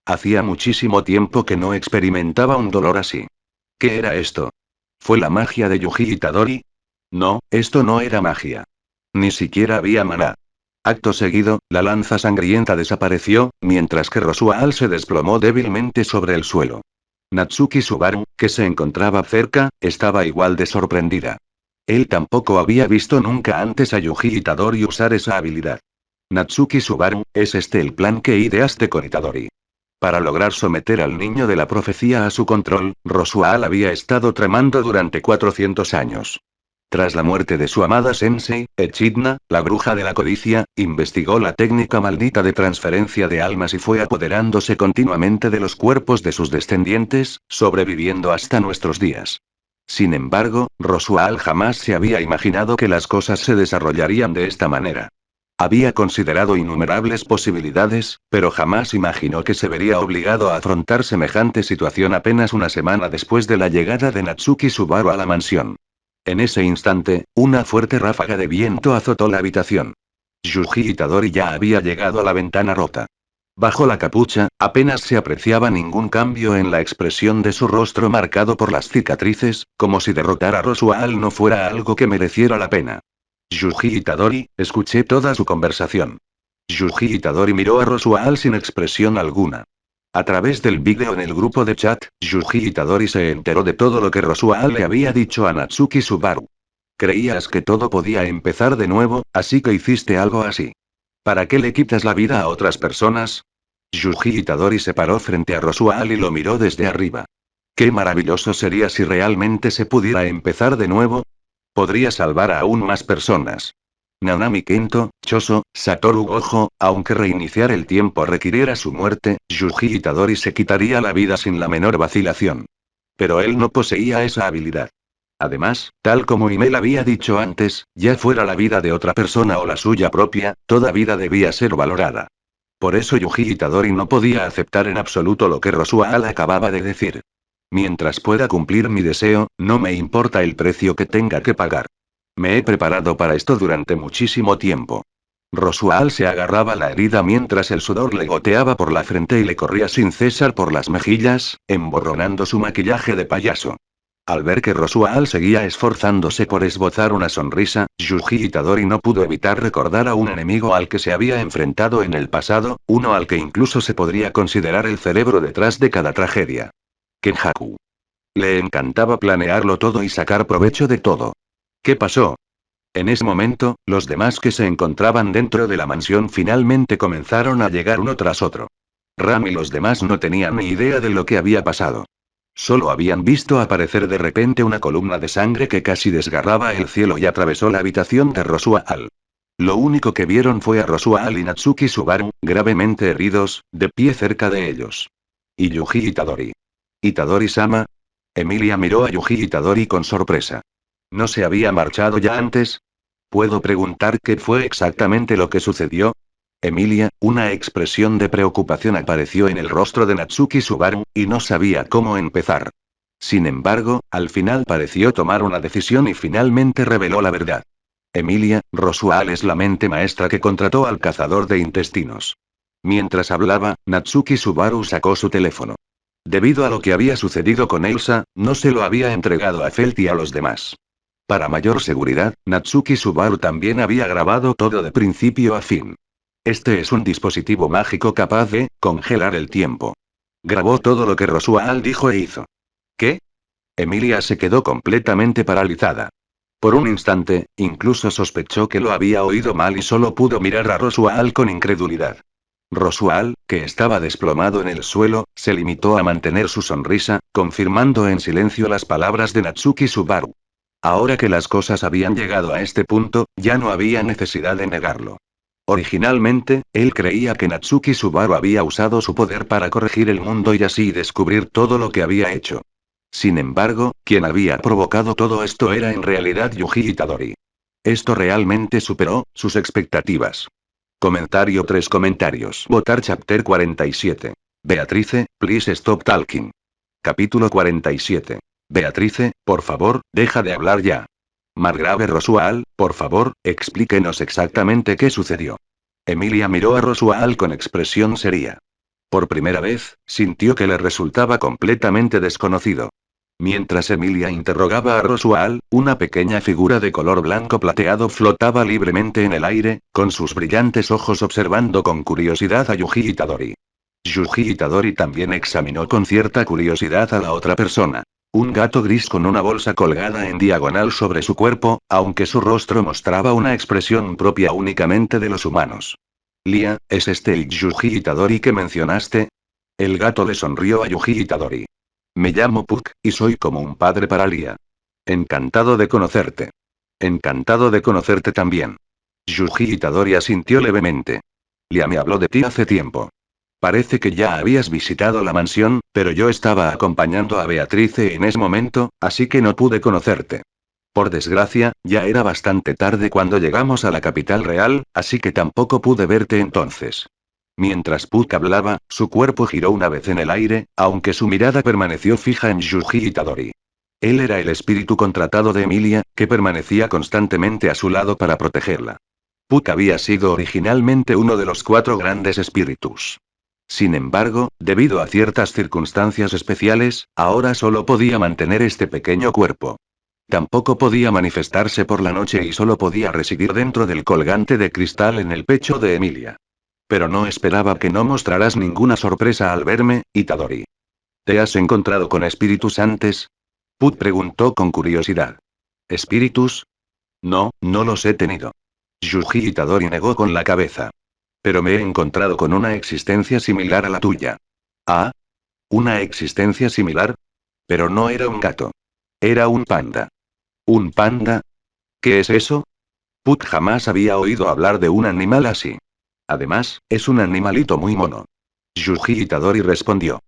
Hacía muchísimo tiempo que no experimentaba un dolor así. ¿Qué era esto? ¿Fue la magia de Yuji Itadori? No, esto no era magia. Ni siquiera había maná. Acto seguido, la lanza sangrienta desapareció, mientras que Rosuaal se desplomó débilmente sobre el suelo. Natsuki Subaru, que se encontraba cerca, estaba igual de sorprendida. Él tampoco había visto nunca antes a Yuji Itadori usar esa habilidad. Natsuki Subaru, ¿es este el plan que ideaste con Itadori? Para lograr someter al niño de la profecía a su control, Rosuaal había estado tramando durante 400 años. Tras la muerte de su amada sensei, Echidna, la bruja de la codicia, investigó la técnica maldita de transferencia de almas y fue apoderándose continuamente de los cuerpos de sus descendientes, sobreviviendo hasta nuestros días. Sin embargo, Rosuaal jamás se había imaginado que las cosas se desarrollarían de esta manera. Había considerado innumerables posibilidades, pero jamás imaginó que se vería obligado a afrontar semejante situación apenas una semana después de la llegada de Natsuki Subaru a la mansión. En ese instante, una fuerte ráfaga de viento azotó la habitación. Yuji Itadori ya había llegado a la ventana rota. Bajo la capucha, apenas se apreciaba ningún cambio en la expresión de su rostro marcado por las cicatrices, como si derrotar a Rosuaal no fuera algo que mereciera la pena. Yuji Itadori, escuché toda su conversación. Yuji Itadori miró a Rosuaal sin expresión alguna. A través del vídeo en el grupo de chat, Yuji Itadori se enteró de todo lo que Rosuaal le había dicho a Natsuki Subaru. Creías que todo podía empezar de nuevo, así que hiciste algo así. ¿Para qué le quitas la vida a otras personas? Yuji Itadori se paró frente a Rosuaal y lo miró desde arriba. Qué maravilloso sería si realmente se pudiera empezar de nuevo. Podría salvar a aún más personas. Nanami Kento, Choso, Satoru Gojo, aunque reiniciar el tiempo requiriera su muerte, Yuji Itadori se quitaría la vida sin la menor vacilación. Pero él no poseía esa habilidad. Además, tal como Imel había dicho antes, ya fuera la vida de otra persona o la suya propia, toda vida debía ser valorada. Por eso Yuji Itadori no podía aceptar en absoluto lo que Rosuaal acababa de decir. Mientras pueda cumplir mi deseo, no me importa el precio que tenga que pagar. Me he preparado para esto durante muchísimo tiempo. Rosuaal se agarraba la herida mientras el sudor le goteaba por la frente y le corría sin cesar por las mejillas, emborronando su maquillaje de payaso. Al ver que Rosuaal seguía esforzándose por esbozar una sonrisa, Yuji Itadori no pudo evitar recordar a un enemigo al que se había enfrentado en el pasado, uno al que incluso se podría considerar el cerebro detrás de cada tragedia. Kenjaku. Le encantaba planearlo todo y sacar provecho de todo. ¿Qué pasó? En ese momento, los demás que se encontraban dentro de la mansión finalmente comenzaron a llegar uno tras otro. Ram y los demás no tenían ni idea de lo que había pasado. Solo habían visto aparecer de repente una columna de sangre que casi desgarraba el cielo y atravesó la habitación de Rosuaal. Lo único que vieron fue a Rosuaal y Natsuki Subaru, gravemente heridos, de pie cerca de ellos. Y Yuji Itadori. ¿Itadori-sama? Emilia miró a Yuji Itadori con sorpresa. ¿No se había marchado ya antes? ¿Puedo preguntar qué fue exactamente lo que sucedió? Emilia, una expresión de preocupación apareció en el rostro de Natsuki Subaru, y no sabía cómo empezar. Sin embargo, al final pareció tomar una decisión y finalmente reveló la verdad. Emilia, Rosuaal es la mente maestra que contrató al cazador de intestinos. Mientras hablaba, Natsuki Subaru sacó su teléfono. Debido a lo que había sucedido con Elsa, no se lo había entregado a Felt y a los demás. Para mayor seguridad, Natsuki Subaru también había grabado todo de principio a fin. Este es un dispositivo mágico capaz de congelar el tiempo. Grabó todo lo que Rosual dijo e hizo. ¿Qué? Emilia se quedó completamente paralizada. Por un instante, incluso sospechó que lo había oído mal y solo pudo mirar a Rosual con incredulidad. Rosual, que estaba desplomado en el suelo, se limitó a mantener su sonrisa, confirmando en silencio las palabras de Natsuki Subaru. Ahora que las cosas habían llegado a este punto, ya no había necesidad de negarlo. Originalmente, él creía que Natsuki Subaru había usado su poder para corregir el mundo y así descubrir todo lo que había hecho. Sin embargo, quien había provocado todo esto era en realidad Yuji Itadori. Esto realmente superó sus expectativas. Comentario 3 comentarios. Votar Chapter 47. Beatrice, please stop talking. Capítulo 47. Beatrice, por favor, deja de hablar ya. Margrave Rosual, por favor, explíquenos exactamente qué sucedió. Emilia miró a Rosual con expresión seria. Por primera vez, sintió que le resultaba completamente desconocido. Mientras Emilia interrogaba a Rosual, una pequeña figura de color blanco plateado flotaba libremente en el aire, con sus brillantes ojos observando con curiosidad a Yuji Itadori. Yuji Itadori también examinó con cierta curiosidad a la otra persona. Un gato gris con una bolsa colgada en diagonal sobre su cuerpo, aunque su rostro mostraba una expresión propia únicamente de los humanos. Lia, ¿es este el Yuji Itadori que mencionaste? El gato le sonrió a Yuji Itadori. Me llamo Puck, y soy como un padre para Lia. Encantado de conocerte. Encantado de conocerte también. Yuji Itadori asintió levemente. Lia me habló de ti hace tiempo. Parece que ya habías visitado la mansión, pero yo estaba acompañando a Beatrice en ese momento, así que no pude conocerte. Por desgracia, ya era bastante tarde cuando llegamos a la capital real, así que tampoco pude verte entonces. Mientras Puck hablaba, su cuerpo giró una vez en el aire, aunque su mirada permaneció fija en Yuji Itadori. Él era el espíritu contratado de Emilia, que permanecía constantemente a su lado para protegerla. Puck había sido originalmente uno de los 4 grandes espíritus. Sin embargo, debido a ciertas circunstancias especiales, ahora solo podía mantener este pequeño cuerpo. Tampoco podía manifestarse por la noche y solo podía residir dentro del colgante de cristal en el pecho de Emilia. Pero no esperaba que no mostraras ninguna sorpresa al verme, Itadori. ¿Te has encontrado con espíritus antes? Puck preguntó con curiosidad. ¿Espíritus? No, no los he tenido. Yuji Itadori negó con la cabeza. Pero me he encontrado con una existencia similar a la tuya. ¿Ah? ¿Una existencia similar? Pero no era un gato. Era un panda. ¿Un panda? ¿Qué es eso? Puck jamás había oído hablar de un animal así. Además, es un animalito muy mono. Yuji Itadori respondió.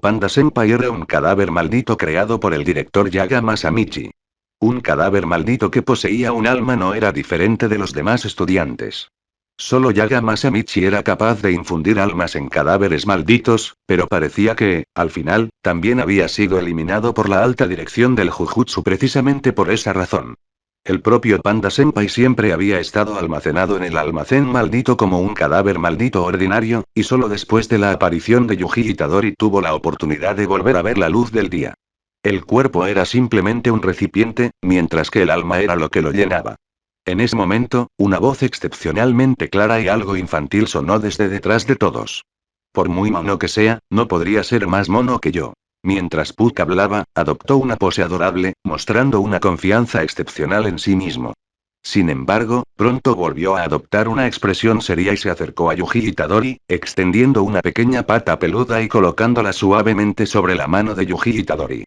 Panda Senpai era un cadáver maldito creado por el director Yaga Masamichi. Un cadáver maldito que poseía un alma no era diferente de los demás estudiantes. Solo Yaga Masamichi era capaz de infundir almas en cadáveres malditos, pero parecía que, al final, también había sido eliminado por la alta dirección del Jujutsu precisamente por esa razón. El propio Panda Senpai siempre había estado almacenado en el almacén maldito como un cadáver maldito ordinario, y solo después de la aparición de Yuji Itadori tuvo la oportunidad de volver a ver la luz del día. El cuerpo era simplemente un recipiente, mientras que el alma era lo que lo llenaba. En ese momento, una voz excepcionalmente clara y algo infantil sonó desde detrás de todos. Por muy mono que sea, no podría ser más mono que yo. Mientras Puck hablaba, adoptó una pose adorable, mostrando una confianza excepcional en sí mismo. Sin embargo, pronto volvió a adoptar una expresión seria y se acercó a Yuji Itadori, extendiendo una pequeña pata peluda y colocándola suavemente sobre la mano de Yuji Itadori.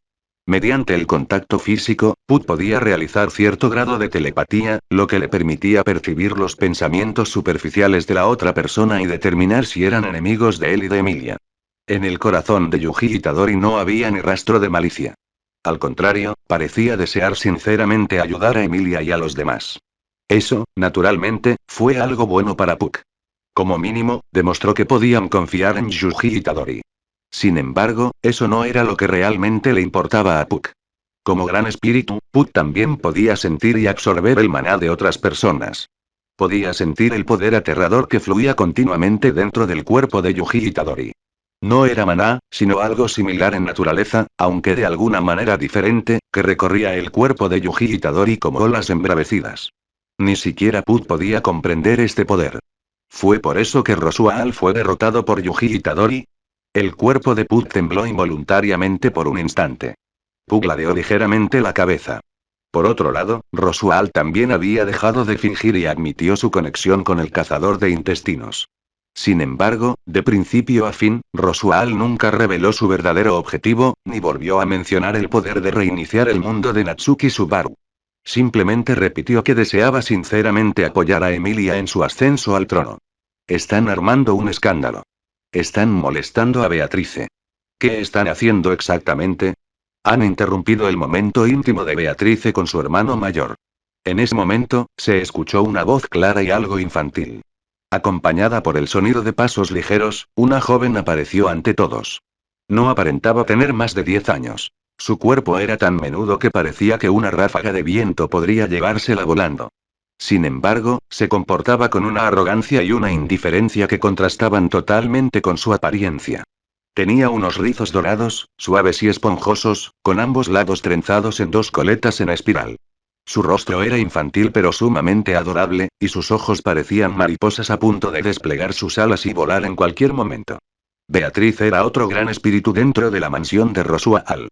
Mediante el contacto físico, Puck podía realizar cierto grado de telepatía, lo que le permitía percibir los pensamientos superficiales de la otra persona y determinar si eran enemigos de él y de Emilia. En el corazón de Yuji Itadori no había ni rastro de malicia. Al contrario, parecía desear sinceramente ayudar a Emilia y a los demás. Eso, naturalmente, fue algo bueno para Puck. Como mínimo, demostró que podían confiar en Yuji Itadori. Sin embargo, eso no era lo que realmente le importaba a Puck. Como gran espíritu, Puck también podía sentir y absorber el maná de otras personas. Podía sentir el poder aterrador que fluía continuamente dentro del cuerpo de Yuji Itadori. No era maná, sino algo similar en naturaleza, aunque de alguna manera diferente, que recorría el cuerpo de Yuji Itadori como olas embravecidas. Ni siquiera Puck podía comprender este poder. ¿Fue por eso que Rosual fue derrotado por Yuji Itadori? El cuerpo de Puck tembló involuntariamente por un instante. Puck ladeó ligeramente la cabeza. Por otro lado, Rosual también había dejado de fingir y admitió su conexión con el cazador de intestinos. Sin embargo, de principio a fin, Rosual nunca reveló su verdadero objetivo, ni volvió a mencionar el poder de reiniciar el mundo de Natsuki Subaru. Simplemente repitió que deseaba sinceramente apoyar a Emilia en su ascenso al trono. Están armando un escándalo. Están molestando a Beatrice. ¿Qué están haciendo exactamente? Han interrumpido el momento íntimo de Beatrice con su hermano mayor. En ese momento, se escuchó una voz clara y algo infantil. Acompañada por el sonido de pasos ligeros, una joven apareció ante todos. No aparentaba tener más de 10 años. Su cuerpo era tan menudo que parecía que una ráfaga de viento podría llevársela volando. Sin embargo, se comportaba con una arrogancia y una indiferencia que contrastaban totalmente con su apariencia. Tenía unos rizos dorados, suaves y esponjosos, con ambos lados trenzados en dos coletas en espiral. Su rostro era infantil pero sumamente adorable, y sus ojos parecían mariposas a punto de desplegar sus alas y volar en cualquier momento. Beatriz era otro gran espíritu dentro de la mansión de Rosual.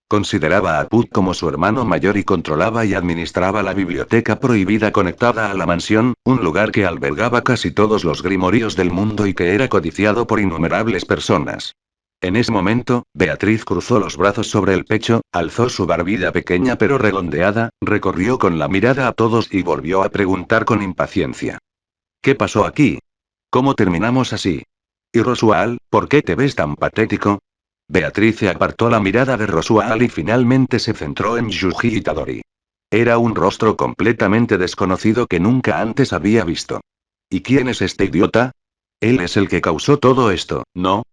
Consideraba a Puck como su hermano mayor y controlaba y administraba la biblioteca prohibida conectada a la mansión, un lugar que albergaba casi todos los grimorios del mundo y que era codiciado por innumerables personas. En ese momento, Beatriz cruzó los brazos sobre el pecho, alzó su barbilla pequeña pero redondeada, recorrió con la mirada a todos y volvió a preguntar con impaciencia. ¿Qué pasó aquí? ¿Cómo terminamos así? ¿Y Rosual, por qué te ves tan patético? Beatrice apartó la mirada de Rosual y finalmente se centró en Yuji Itadori. Era un rostro completamente desconocido que nunca antes había visto. ¿Y quién es este idiota? Él es el que causó todo esto, ¿no?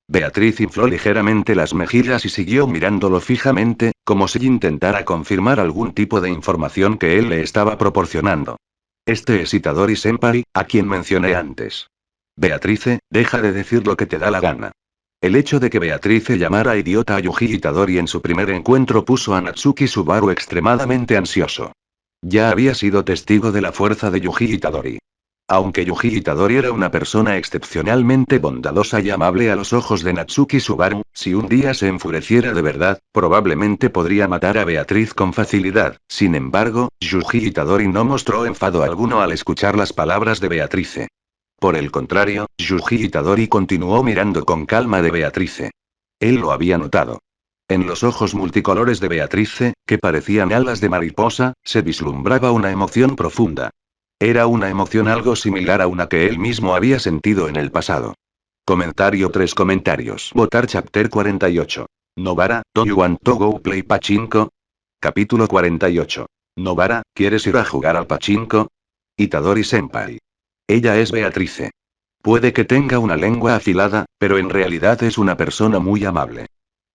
Beatriz infló ligeramente las mejillas y siguió mirándolo fijamente, como si intentara confirmar algún tipo de información que él le estaba proporcionando. Este es Itadori-senpai, a quien mencioné antes. Beatrice, deja de decir lo que te da la gana. El hecho de que Beatrice llamara idiota a Yuji Itadori en su primer encuentro puso a Natsuki Subaru extremadamente ansioso. Ya había sido testigo de la fuerza de Yuji Itadori. Aunque Yuji Itadori era una persona excepcionalmente bondadosa y amable a los ojos de Natsuki Subaru, si un día se enfureciera de verdad, probablemente podría matar a Beatriz con facilidad. Sin embargo, Yuji Itadori no mostró enfado alguno al escuchar las palabras de Beatrice. Por el contrario, Yuji Itadori continuó mirando con calma de Beatrice. Él lo había notado. En los ojos multicolores de Beatrice, que parecían alas de mariposa, se vislumbraba una emoción profunda. Era una emoción algo similar a una que él mismo había sentido en el pasado. Comentario 3 comentarios. Votar Chapter 48. Nobara, do you want to go play pachinko? Capítulo 48. Nobara, ¿quieres ir a jugar al pachinko? Itadori Senpai. Ella es Beatrice. Puede que tenga una lengua afilada, pero en realidad es una persona muy amable.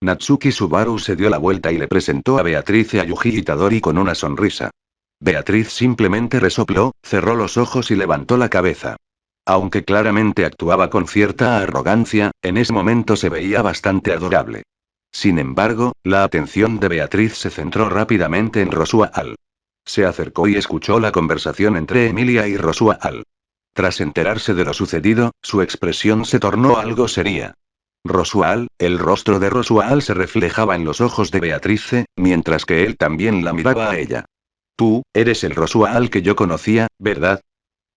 Natsuki Subaru se dio la vuelta y le presentó a Beatrice a Yuji Itadori con una sonrisa. Beatriz simplemente resopló, cerró los ojos y levantó la cabeza. Aunque claramente actuaba con cierta arrogancia, en ese momento se veía bastante adorable. Sin embargo, la atención de Beatriz se centró rápidamente en Rosual. Se acercó y escuchó la conversación entre Emilia y Rosual. Tras enterarse de lo sucedido, su expresión se tornó algo seria. Rosual, el rostro de Rosual se reflejaba en los ojos de Beatrice, mientras que él también la miraba a ella. Tú, eres el Rosual que yo conocía, ¿verdad?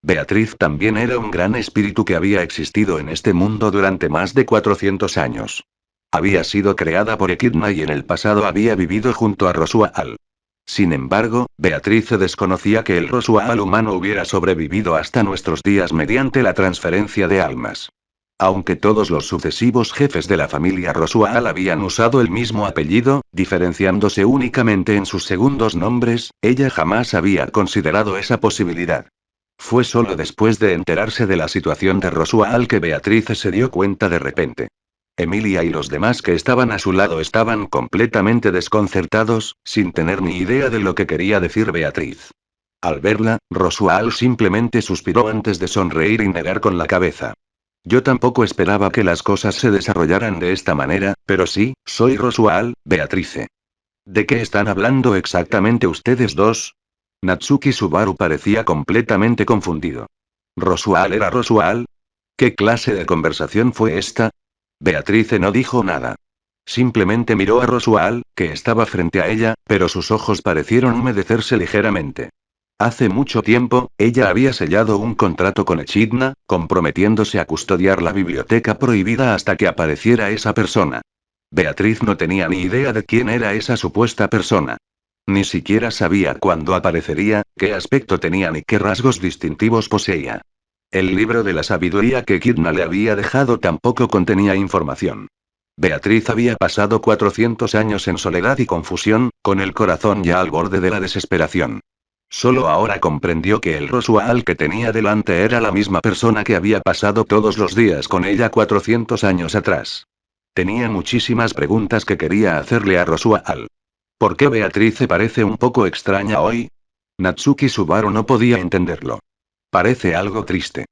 Beatriz también era un gran espíritu que había existido en este mundo durante más de 400 años. Había sido creada por Echidna y en el pasado había vivido junto a Rosual. Sin embargo, Beatrice desconocía que el Rosual humano hubiera sobrevivido hasta nuestros días mediante la transferencia de almas. Aunque todos los sucesivos jefes de la familia Rosual habían usado el mismo apellido, diferenciándose únicamente en sus segundos nombres, ella jamás había considerado esa posibilidad. Fue solo después de enterarse de la situación de Rosual que Beatrice se dio cuenta de repente. Emilia y los demás que estaban a su lado estaban completamente desconcertados, sin tener ni idea de lo que quería decir Beatriz. Al verla, Rosual simplemente suspiró antes de sonreír y negar con la cabeza. Yo tampoco esperaba que las cosas se desarrollaran de esta manera, pero sí, soy Rosual, Beatrice. ¿De qué están hablando exactamente ustedes dos? Natsuki Subaru parecía completamente confundido. ¿Rosual era Rosual? ¿Qué clase de conversación fue esta? Beatrice no dijo nada. Simplemente miró a Rosual, que estaba frente a ella, pero sus ojos parecieron humedecerse ligeramente. Hace mucho tiempo, ella había sellado un contrato con Echidna, comprometiéndose a custodiar la biblioteca prohibida hasta que apareciera esa persona. Beatriz no tenía ni idea de quién era esa supuesta persona. Ni siquiera sabía cuándo aparecería, qué aspecto tenía ni qué rasgos distintivos poseía. El libro de la sabiduría que Kidna le había dejado tampoco contenía información. Beatriz había pasado 400 años en soledad y confusión, con el corazón ya al borde de la desesperación. Solo ahora comprendió que el Rosual que tenía delante era la misma persona que había pasado todos los días con ella 400 años atrás. Tenía muchísimas preguntas que quería hacerle a Rosual. ¿Por qué Beatriz se parece un poco extraña hoy? Natsuki Subaru no podía entenderlo. Parece algo triste.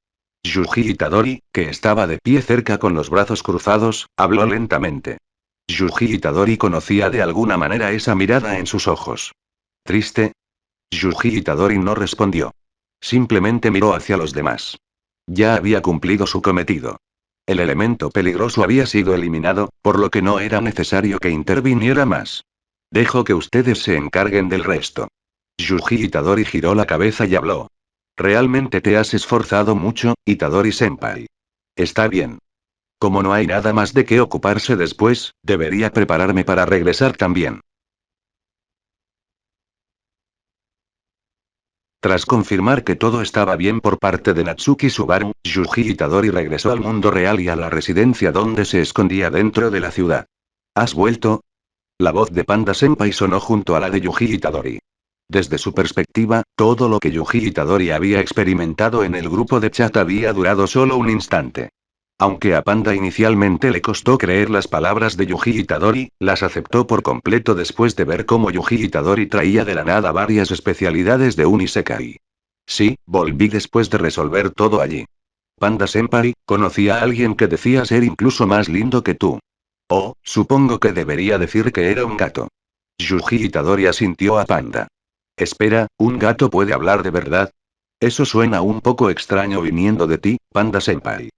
Yuji Itadori, que estaba de pie cerca con los brazos cruzados, habló lentamente. Yuji Itadori conocía de alguna manera esa mirada en sus ojos. ¿Triste? Yuji Itadori no respondió. Simplemente miró hacia los demás. Ya había cumplido su cometido. El elemento peligroso había sido eliminado, por lo que no era necesario que interviniera más. Dejo que ustedes se encarguen del resto. Yuji Itadori giró la cabeza y habló. Realmente te has esforzado mucho, Itadori-senpai. Está bien. Como no hay nada más de qué ocuparse después, debería prepararme para regresar también. Tras confirmar que todo estaba bien por parte de Natsuki Subaru, Yuji Itadori regresó al mundo real y a la residencia donde se escondía dentro de la ciudad. ¿Has vuelto? La voz de Panda Senpai sonó junto a la de Yuji Itadori. Desde su perspectiva, todo lo que Yuji Itadori había experimentado en el grupo de chat había durado solo un instante. Aunque a Panda inicialmente le costó creer las palabras de Yuji Itadori, las aceptó por completo después de ver cómo Yuji Itadori traía de la nada varias especialidades de un isekai. Sí, volví después de resolver todo allí. Panda Senpai, conocí a alguien que decía ser incluso más lindo que tú. Oh, supongo que debería decir que era un gato. Yuji Itadori asintió a Panda. Espera, ¿un gato puede hablar de verdad? Eso suena un poco extraño viniendo de ti, Panda Senpai.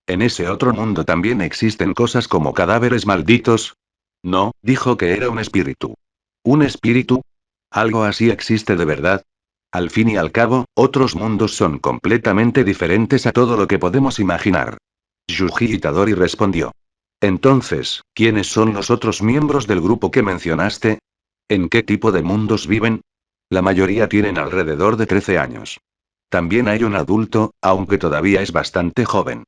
¿En ese otro mundo también existen cosas como cadáveres malditos? No, dijo que era un espíritu. ¿Un espíritu? ¿Algo así existe de verdad? Al fin y al cabo, otros mundos son completamente diferentes a todo lo que podemos imaginar. Yuji Itadori respondió. Entonces, ¿quiénes son los otros miembros del grupo que mencionaste? ¿En qué tipo de mundos viven? La mayoría tienen alrededor de 13 años. También hay un adulto, aunque todavía es bastante joven.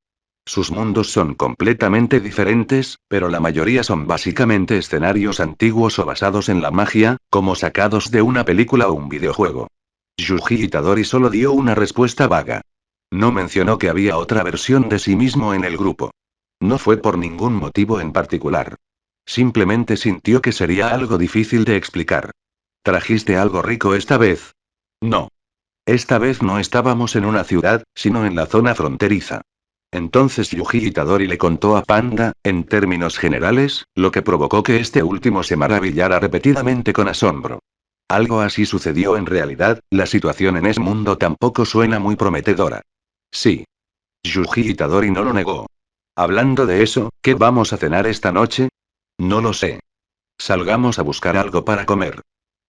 Sus mundos son completamente diferentes, pero la mayoría son básicamente escenarios antiguos o basados en la magia, como sacados de una película o un videojuego. Yuji Itadori solo dio una respuesta vaga. No mencionó que había otra versión de sí mismo en el grupo. No fue por ningún motivo en particular. Simplemente sintió que sería algo difícil de explicar. ¿Trajiste algo rico esta vez? No. Esta vez no estábamos en una ciudad, sino en la zona fronteriza. Entonces Yuji Itadori le contó a Panda, en términos generales, lo que provocó que este último se maravillara repetidamente con asombro. Algo así sucedió en realidad, la situación en ese mundo tampoco suena muy prometedora. Sí. Yuji Itadori no lo negó. Hablando de eso, ¿qué vamos a cenar esta noche? No lo sé. Salgamos a buscar algo para comer.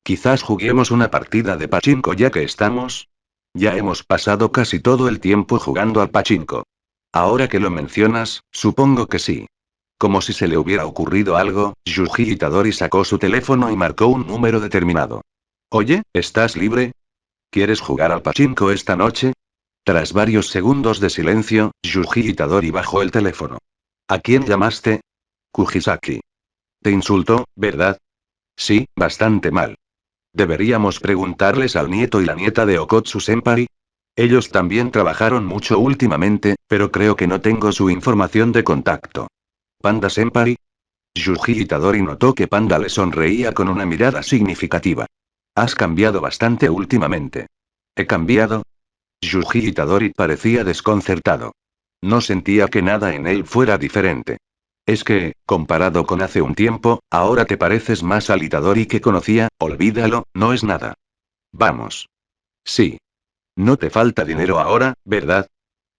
Quizás juguemos una partida de pachinko ya que estamos. Ya hemos pasado casi todo el tiempo jugando al pachinko. Ahora que lo mencionas, supongo que sí. Como si se le hubiera ocurrido algo, Yuji Itadori sacó su teléfono y marcó un número determinado. Oye, ¿estás libre? ¿Quieres jugar al pachinko esta noche? Tras varios segundos de silencio, Yuji Itadori bajó el teléfono. ¿A quién llamaste? Kujisaki. Te insultó, ¿verdad? Sí, bastante mal. Deberíamos preguntarles al nieto y la nieta de Okotsu-senpai. Ellos también trabajaron mucho últimamente, pero creo que no tengo su información de contacto. ¿Panda-senpai? Yuji Itadori notó que Panda le sonreía con una mirada significativa. Has cambiado bastante últimamente. ¿He cambiado? Yuji Itadori parecía desconcertado. No sentía que nada en él fuera diferente. Es que, comparado con hace un tiempo, ahora te pareces más al Itadori que conocía, olvídalo, no es nada. Vamos. Sí. No te falta dinero ahora, ¿verdad?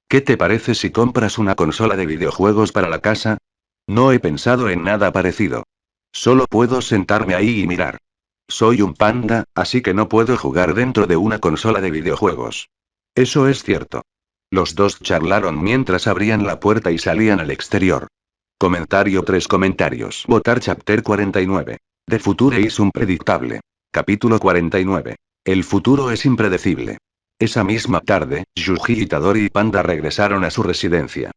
¿Qué te parece si compras una consola de videojuegos para la casa? No he pensado en nada parecido. Solo puedo sentarme ahí y mirar. Soy un panda, así que no puedo jugar dentro de una consola de videojuegos. Eso es cierto. Los dos charlaron mientras abrían la puerta y salían al exterior. Comentario 3 comentarios. Votar Chapter 49. The Future is unpredictable. Capítulo 49. El futuro es impredecible. Esa misma tarde, Yuji Itadori y Panda regresaron a su residencia.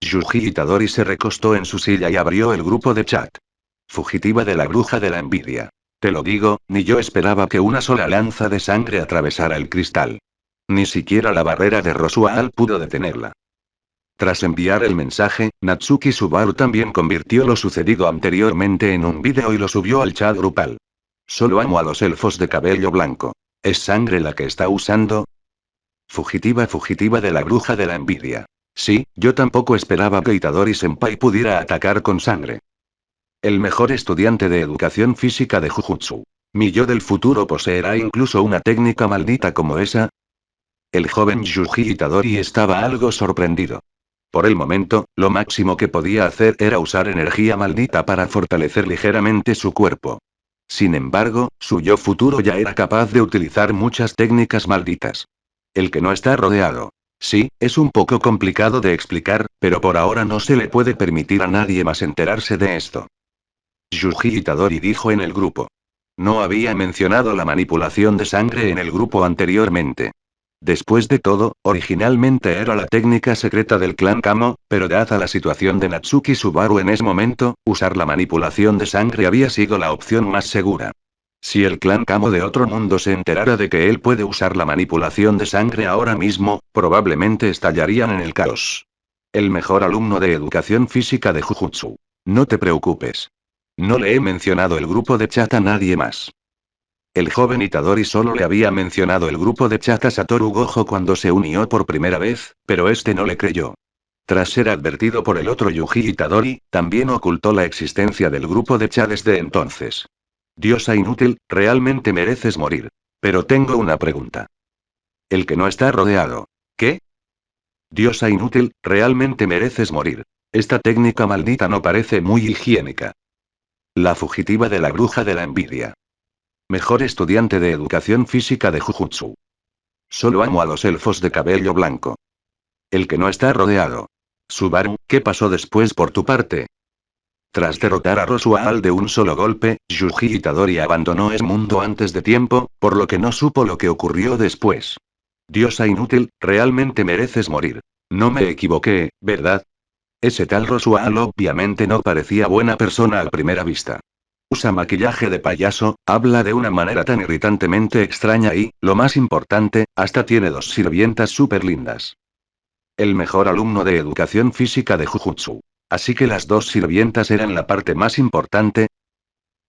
Yuji Itadori se recostó en su silla y abrió el grupo de chat. Fugitiva de la bruja de la envidia. Te lo digo, ni yo esperaba que una sola lanza de sangre atravesara el cristal. Ni siquiera la barrera de Rosuaal pudo detenerla. Tras enviar el mensaje, Natsuki Subaru también convirtió lo sucedido anteriormente en un vídeo y lo subió al chat grupal. Solo amo a los elfos de cabello blanco. ¿Es sangre la que está usando? Fugitiva de la bruja de la envidia. Sí, yo tampoco esperaba que Itadori-senpai pudiera atacar con sangre. El mejor estudiante de educación física de Jujutsu. ¿Mi yo del futuro poseerá incluso una técnica maldita como esa? El joven Yuji Itadori estaba algo sorprendido. Por el momento, lo máximo que podía hacer era usar energía maldita para fortalecer ligeramente su cuerpo. Sin embargo, su yo futuro ya era capaz de utilizar muchas técnicas malditas. El que no está rodeado. Sí, es un poco complicado de explicar, pero por ahora no se le puede permitir a nadie más enterarse de esto. Yuji Itadori dijo en el grupo. No había mencionado la manipulación de sangre en el grupo anteriormente. Después de todo, originalmente era la técnica secreta del clan Kamo, pero dada la situación de Natsuki Subaru en ese momento, usar la manipulación de sangre había sido la opción más segura. Si el clan Kamo de otro mundo se enterara de que él puede usar la manipulación de sangre ahora mismo, probablemente estallarían en el caos. El mejor alumno de educación física de Jujutsu. No te preocupes. No le he mencionado el grupo de chat a nadie más. El joven Itadori solo le había mencionado el grupo de chat a Satoru Gojo cuando se unió por primera vez, pero este no le creyó. Tras ser advertido por el otro Yuji Itadori, también ocultó la existencia del grupo de chat desde entonces. Diosa inútil, realmente mereces morir. Pero tengo una pregunta. El que no está rodeado. ¿Qué? Diosa inútil, realmente mereces morir. Esta técnica maldita no parece muy higiénica. La fugitiva de la bruja de la envidia. Mejor estudiante de educación física de Jujutsu. Solo amo a los elfos de cabello blanco. El que no está rodeado. Subaru, ¿qué pasó después por tu parte? Tras derrotar a Rosuaal de un solo golpe, Yuji Itadori abandonó ese mundo antes de tiempo, por lo que no supo lo que ocurrió después. Diosa inútil, realmente mereces morir. No me equivoqué, ¿verdad? Ese tal Rosuaal obviamente no parecía buena persona a primera vista. Usa maquillaje de payaso, habla de una manera tan irritantemente extraña y, lo más importante, hasta tiene dos sirvientas súper lindas. El mejor alumno de educación física de Jujutsu. Así que las dos sirvientas eran la parte más importante.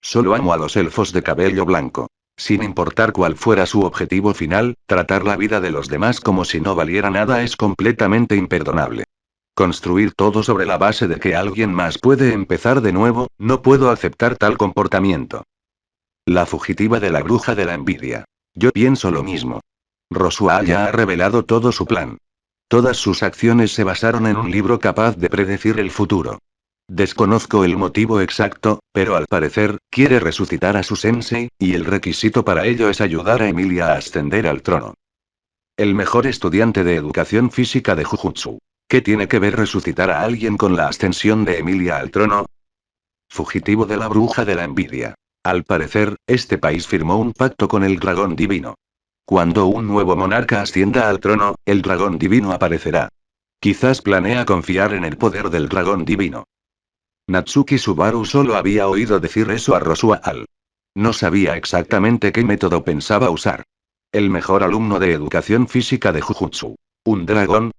Solo amo a los elfos de cabello blanco. Sin importar cuál fuera su objetivo final, tratar la vida de los demás como si no valiera nada es completamente imperdonable. Construir todo sobre la base de que alguien más puede empezar de nuevo, no puedo aceptar tal comportamiento. La fugitiva de la bruja de la envidia. Yo pienso lo mismo. Rosua ya ha revelado todo su plan. Todas sus acciones se basaron en un libro capaz de predecir el futuro. Desconozco el motivo exacto, pero al parecer, quiere resucitar a su sensei, y el requisito para ello es ayudar a Emilia a ascender al trono. El mejor estudiante de educación física de Jujutsu. ¿Qué tiene que ver resucitar a alguien con la ascensión de Emilia al trono? Fugitivo de la bruja de la envidia. Al parecer, este país firmó un pacto con el dragón divino. Cuando un nuevo monarca ascienda al trono, el dragón divino aparecerá. Quizás planea confiar en el poder del dragón divino. Natsuki Subaru solo había oído decir eso a Rosuaal. No sabía exactamente qué método pensaba usar. El mejor alumno de educación física de Jujutsu. ¿Un dragón?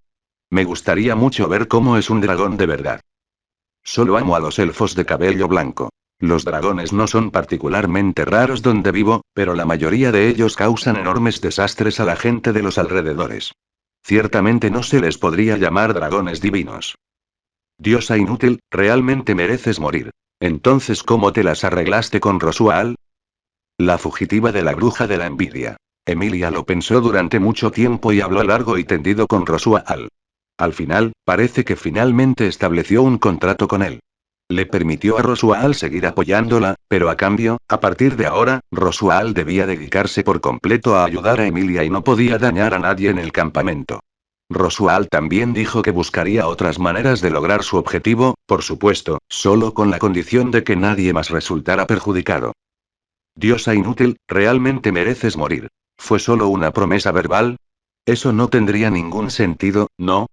Me gustaría mucho ver cómo es un dragón de verdad. Solo amo a los elfos de cabello blanco. Los dragones no son particularmente raros donde vivo, pero la mayoría de ellos causan enormes desastres a la gente de los alrededores. Ciertamente no se les podría llamar dragones divinos. Diosa inútil, realmente mereces morir. Entonces, ¿cómo te las arreglaste con Rosuaal? La fugitiva de la bruja de la envidia. Emilia lo pensó durante mucho tiempo y habló largo y tendido con Rosual. Al final, parece que finalmente estableció un contrato con él. Le permitió a Rosual seguir apoyándola, pero a cambio, a partir de ahora, Rosual debía dedicarse por completo a ayudar a Emilia y no podía dañar a nadie en el campamento. Rosual también dijo que buscaría otras maneras de lograr su objetivo, por supuesto, solo con la condición de que nadie más resultara perjudicado. Diosa inútil, realmente mereces morir. ¿Fue solo una promesa verbal? Eso no tendría ningún sentido, ¿no?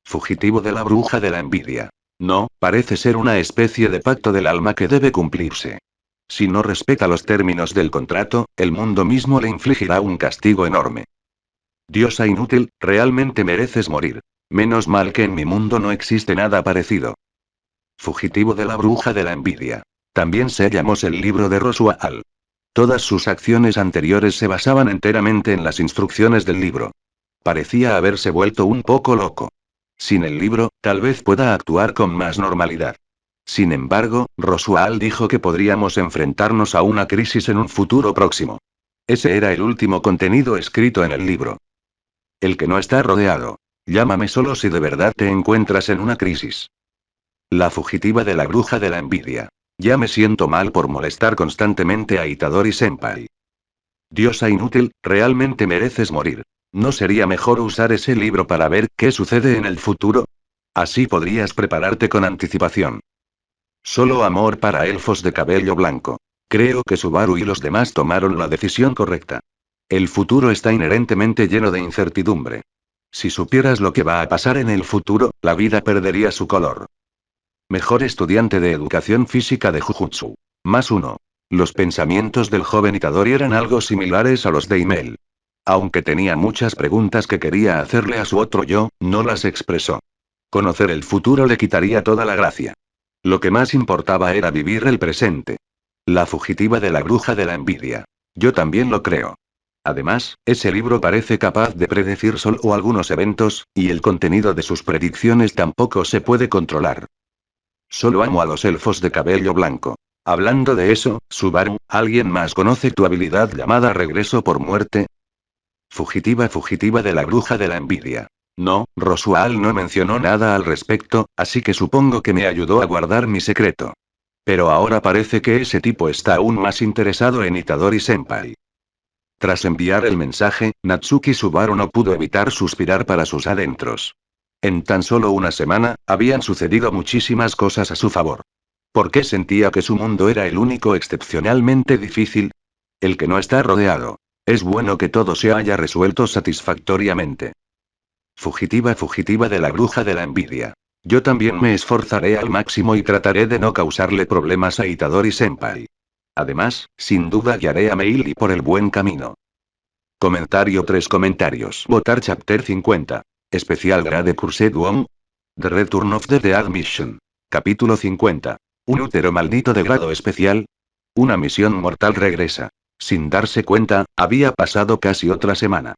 Fugitivo de la bruja de la envidia. No, parece ser una especie de pacto del alma que debe cumplirse. Si no respeta los términos del contrato, el mundo mismo le infligirá un castigo enorme. Diosa inútil, realmente mereces morir. Menos mal que en mi mundo no existe nada parecido. Fugitivo de la bruja de la envidia. También sellamos el libro de Rosual. Todas sus acciones anteriores se basaban enteramente en las instrucciones del libro. Parecía haberse vuelto un poco loco. Sin el libro, tal vez pueda actuar con más normalidad. Sin embargo, Rosual dijo que podríamos enfrentarnos a una crisis en un futuro próximo. Ese era el último contenido escrito en el libro. El que no está rodeado. Llámame solo si de verdad te encuentras en una crisis. La fugitiva de la bruja de la envidia. Ya me siento mal por molestar constantemente a Itadori-senpai. Diosa inútil, realmente mereces morir. ¿No sería mejor usar ese libro para ver qué sucede en el futuro? Así podrías prepararte con anticipación. Solo amor para elfos de cabello blanco. Creo que Subaru y los demás tomaron la decisión correcta. El futuro está inherentemente lleno de incertidumbre. Si supieras lo que va a pasar en el futuro, la vida perdería su color. Mejor estudiante de educación física de Jujutsu. +1. Los pensamientos del joven Itadori eran algo similares a los de Imel. Aunque tenía muchas preguntas que quería hacerle a su otro yo, no las expresó. Conocer el futuro le quitaría toda la gracia. Lo que más importaba era vivir el presente. La fugitiva de la bruja de la envidia. Yo también lo creo. Además, ese libro parece capaz de predecir solo algunos eventos, y el contenido de sus predicciones tampoco se puede controlar. Solo amo a los elfos de cabello blanco. Hablando de eso, Subaru, ¿alguien más conoce tu habilidad llamada regreso por muerte? Fugitiva de la bruja de la envidia. No, Rosual no mencionó nada al respecto, así que supongo que me ayudó a guardar mi secreto. Pero ahora parece que ese tipo está aún más interesado en Itadori-senpai. Tras enviar el mensaje, Natsuki Subaru no pudo evitar suspirar para sus adentros. En tan solo una semana, habían sucedido muchísimas cosas a su favor. ¿Por qué sentía que su mundo era el único excepcionalmente difícil? El que no está rodeado. Es bueno que todo se haya resuelto satisfactoriamente. Fugitiva de la bruja de la envidia. Yo también me esforzaré al máximo y trataré de no causarle problemas a Itadori-senpai. Además, sin duda guiaré a Meili por el buen camino. Comentario 3 comentarios. Votar Chapter 50. Especial Grade Cursed Wong. The Return of the Dead Mission. Capítulo 50. ¿Un útero maldito de grado especial? Una misión mortal regresa. Sin darse cuenta, había pasado casi otra semana.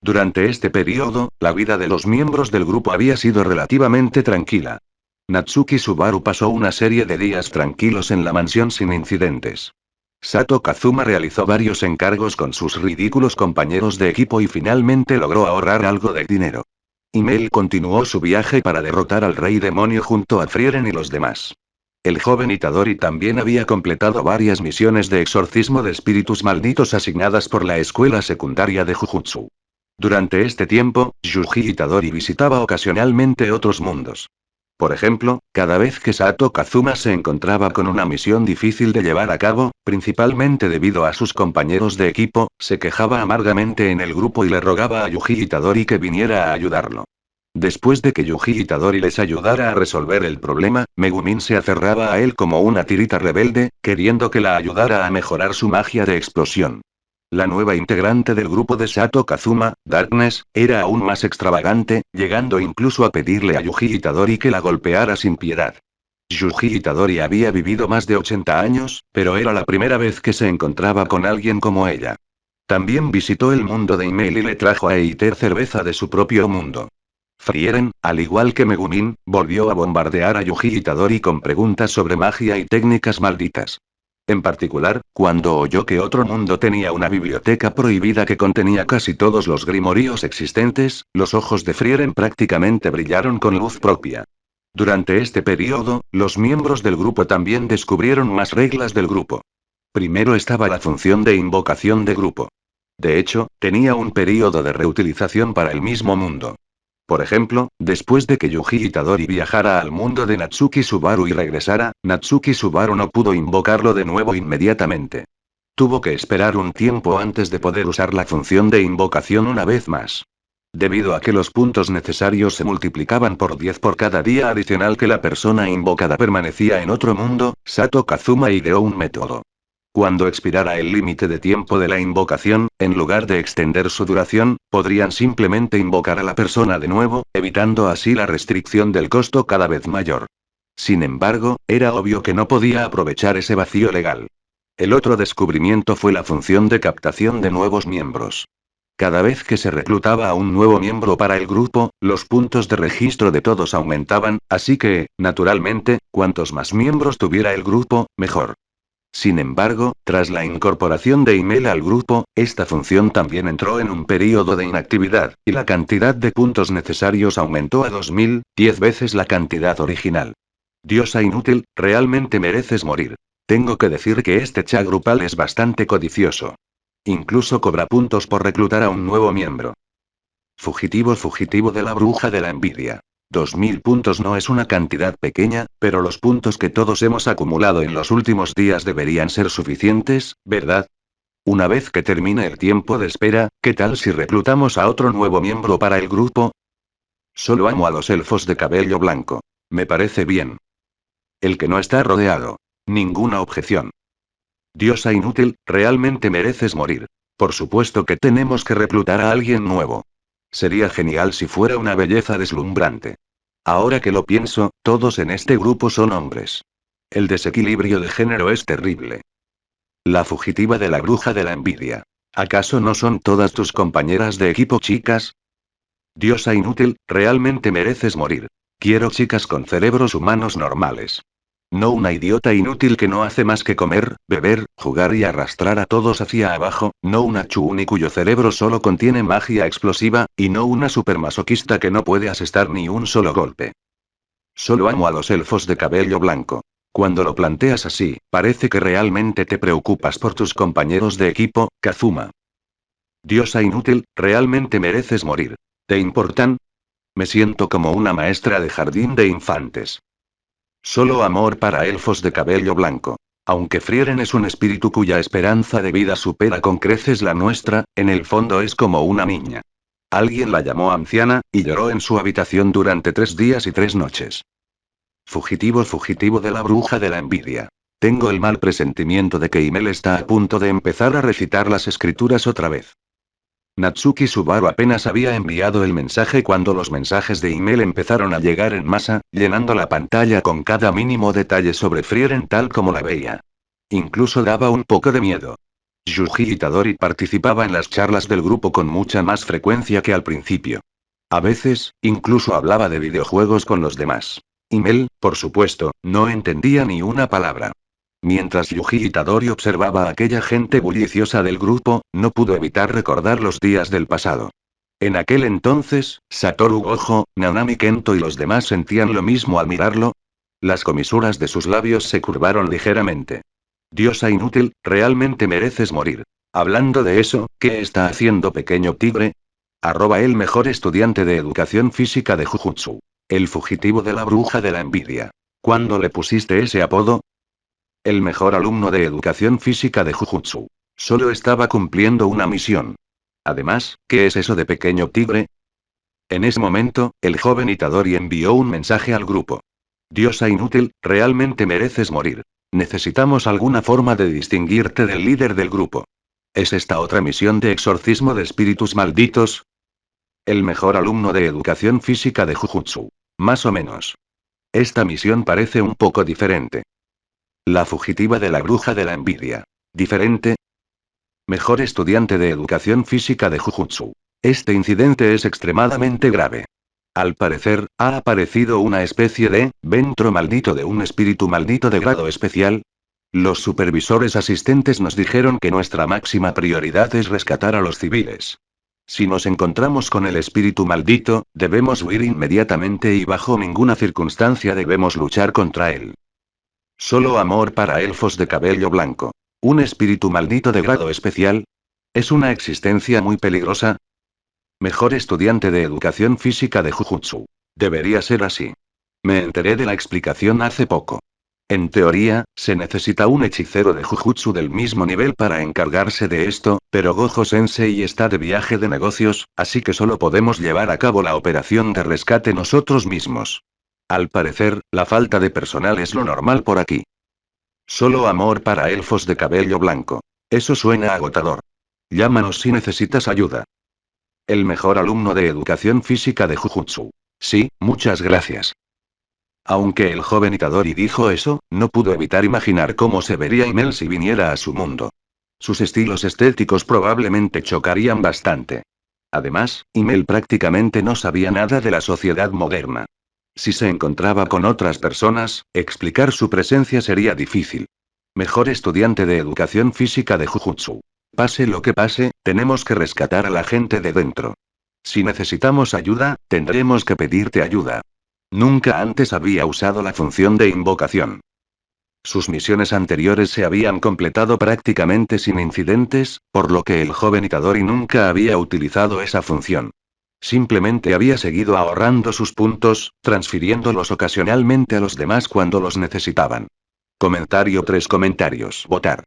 Durante este periodo, la vida de los miembros del grupo había sido relativamente tranquila. Natsuki Subaru pasó una serie de días tranquilos en la mansión sin incidentes. Sato Kazuma realizó varios encargos con sus ridículos compañeros de equipo y finalmente logró ahorrar algo de dinero. Imel continuó su viaje para derrotar al rey demonio junto a Frieren y los demás. El joven Itadori también había completado varias misiones de exorcismo de espíritus malditos asignadas por la escuela secundaria de Jujutsu. Durante este tiempo, Yuji Itadori visitaba ocasionalmente otros mundos. Por ejemplo, cada vez que Sato Kazuma se encontraba con una misión difícil de llevar a cabo, principalmente debido a sus compañeros de equipo, se quejaba amargamente en el grupo y le rogaba a Yuji Itadori que viniera a ayudarlo. Después de que Yuji Itadori les ayudara a resolver el problema, Megumin se aferraba a él como una tirita rebelde, queriendo que la ayudara a mejorar su magia de explosión. La nueva integrante del grupo de Sato Kazuma, Darkness, era aún más extravagante, llegando incluso a pedirle a Yuji Itadori que la golpeara sin piedad. Yuji Itadori había vivido más de 80 años, pero era la primera vez que se encontraba con alguien como ella. También visitó el mundo de Imel y le trajo a Eiter cerveza de su propio mundo. Frieren, al igual que Megumin, volvió a bombardear a Yuji Itadori con preguntas sobre magia y técnicas malditas. En particular, cuando oyó que otro mundo tenía una biblioteca prohibida que contenía casi todos los grimorios existentes, los ojos de Frieren prácticamente brillaron con luz propia. Durante este periodo, los miembros del grupo también descubrieron más reglas del grupo. Primero estaba la función de invocación de grupo. De hecho, tenía un período de reutilización para el mismo mundo. Por ejemplo, después de que Yuji Itadori viajara al mundo de Natsuki Subaru y regresara, Natsuki Subaru no pudo invocarlo de nuevo inmediatamente. Tuvo que esperar un tiempo antes de poder usar la función de invocación una vez más. Debido a que los puntos necesarios se multiplicaban por 10 por cada día adicional que la persona invocada permanecía en otro mundo, Sato Kazuma ideó un método. Cuando expirara el límite de tiempo de la invocación, en lugar de extender su duración, podrían simplemente invocar a la persona de nuevo, evitando así la restricción del costo cada vez mayor. Sin embargo, era obvio que no podía aprovechar ese vacío legal. El otro descubrimiento fue la función de captación de nuevos miembros. Cada vez que se reclutaba a un nuevo miembro para el grupo, los puntos de registro de todos aumentaban, así que, naturalmente, cuantos más miembros tuviera el grupo, mejor. Sin embargo, tras la incorporación de email al grupo, esta función también entró en un período de inactividad, y la cantidad de puntos necesarios aumentó a 2000, 10 veces la cantidad original. Diosa inútil, realmente mereces morir. Tengo que decir que este chat grupal es bastante codicioso. Incluso cobra puntos por reclutar a un nuevo miembro. Fugitivo de la bruja de la envidia. 2000 puntos no es una cantidad pequeña, pero los puntos que todos hemos acumulado en los últimos días deberían ser suficientes, ¿verdad? Una vez que termine el tiempo de espera, ¿qué tal si reclutamos a otro nuevo miembro para el grupo? Solo amo a los elfos de cabello blanco. Me parece bien. El que no está rodeado. Ninguna objeción. Diosa inútil, realmente mereces morir. Por supuesto que tenemos que reclutar a alguien nuevo. Sería genial si fuera una belleza deslumbrante. Ahora que lo pienso, todos en este grupo son hombres. El desequilibrio de género es terrible. La fugitiva de la bruja de la envidia. ¿Acaso no son todas tus compañeras de equipo chicas? Diosa inútil, realmente mereces morir. Quiero chicas con cerebros humanos normales. No una idiota inútil que no hace más que comer, beber, jugar y arrastrar a todos hacia abajo, no una chuni cuyo cerebro solo contiene magia explosiva, y no una supermasoquista que no puede asestar ni un solo golpe. Solo amo a los elfos de cabello blanco. Cuando lo planteas así, parece que realmente te preocupas por tus compañeros de equipo, Kazuma. Diosa inútil, realmente mereces morir. ¿Te importan? Me siento como una maestra de jardín de infantes. Solo amor para elfos de cabello blanco. Aunque Frieren es un espíritu cuya esperanza de vida supera con creces la nuestra, en el fondo es como una niña. Alguien la llamó anciana, y lloró en su habitación durante 3 días y 3 noches. Fugitivo de la bruja de la envidia. Tengo el mal presentimiento de que Himmel está a punto de empezar a recitar las escrituras otra vez. Natsuki Subaru apenas había enviado el mensaje cuando los mensajes de email empezaron a llegar en masa, llenando la pantalla con cada mínimo detalle sobre Frieren tal como la veía. Incluso daba un poco de miedo. Yuji Itadori participaba en las charlas del grupo con mucha más frecuencia que al principio. A veces, incluso hablaba de videojuegos con los demás. Email, por supuesto, no entendía ni una palabra. Mientras Yuji Itadori observaba a aquella gente bulliciosa del grupo, no pudo evitar recordar los días del pasado. En aquel entonces, Satoru Gojo, Nanami Kento y los demás sentían lo mismo al mirarlo. Las comisuras de sus labios se curvaron ligeramente. Diosa inútil, realmente mereces morir. Hablando de eso, ¿qué está haciendo pequeño tigre? El mejor estudiante de educación física de Jujutsu. El fugitivo de la bruja de la envidia. ¿Cuándo le pusiste ese apodo? El mejor alumno de educación física de Jujutsu. Solo estaba cumpliendo una misión. Además, ¿qué es eso de pequeño tigre? En ese momento, el joven Itadori envió un mensaje al grupo. Diosa inútil, realmente mereces morir. Necesitamos alguna forma de distinguirte del líder del grupo. ¿Es esta otra misión de exorcismo de espíritus malditos? El mejor alumno de educación física de Jujutsu. Más o menos. Esta misión parece un poco diferente. La fugitiva de la bruja de la envidia. ¿Diferente? Mejor estudiante de educación física de Jujutsu. Este incidente es extremadamente grave. Al parecer, ha aparecido una especie de ventro maldito de un espíritu maldito de grado especial. Los supervisores asistentes nos dijeron que nuestra máxima prioridad es rescatar a los civiles. Si nos encontramos con el espíritu maldito, debemos huir inmediatamente y bajo ninguna circunstancia debemos luchar contra él. Solo amor para elfos de cabello blanco. ¿Un espíritu maldito de grado especial? ¿Es una existencia muy peligrosa? Mejor estudiante de educación física de Jujutsu. Debería ser así. Me enteré de la explicación hace poco. En teoría, se necesita un hechicero de Jujutsu del mismo nivel para encargarse de esto, pero Gojo-sensei está de viaje de negocios, así que solo podemos llevar a cabo la operación de rescate nosotros mismos. Al parecer, la falta de personal es lo normal por aquí. Solo amor para elfos de cabello blanco. Eso suena agotador. Llámanos si necesitas ayuda. El mejor alumno de educación física de Jujutsu. Sí, muchas gracias. Aunque el joven Itadori dijo eso, no pudo evitar imaginar cómo se vería Himmel si viniera a su mundo. Sus estilos estéticos probablemente chocarían bastante. Además, Himmel prácticamente no sabía nada de la sociedad moderna. Si se encontraba con otras personas, explicar su presencia sería difícil. Mejor estudiante de educación física de Jujutsu. Pase lo que pase, tenemos que rescatar a la gente de dentro. Si necesitamos ayuda, tendremos que pedirte ayuda. Nunca antes había usado la función de invocación. Sus misiones anteriores se habían completado prácticamente sin incidentes, por lo que el joven Itadori nunca había utilizado esa función. Simplemente había seguido ahorrando sus puntos, transfiriéndolos ocasionalmente a los demás cuando los necesitaban. Comentario 3 comentarios. Votar.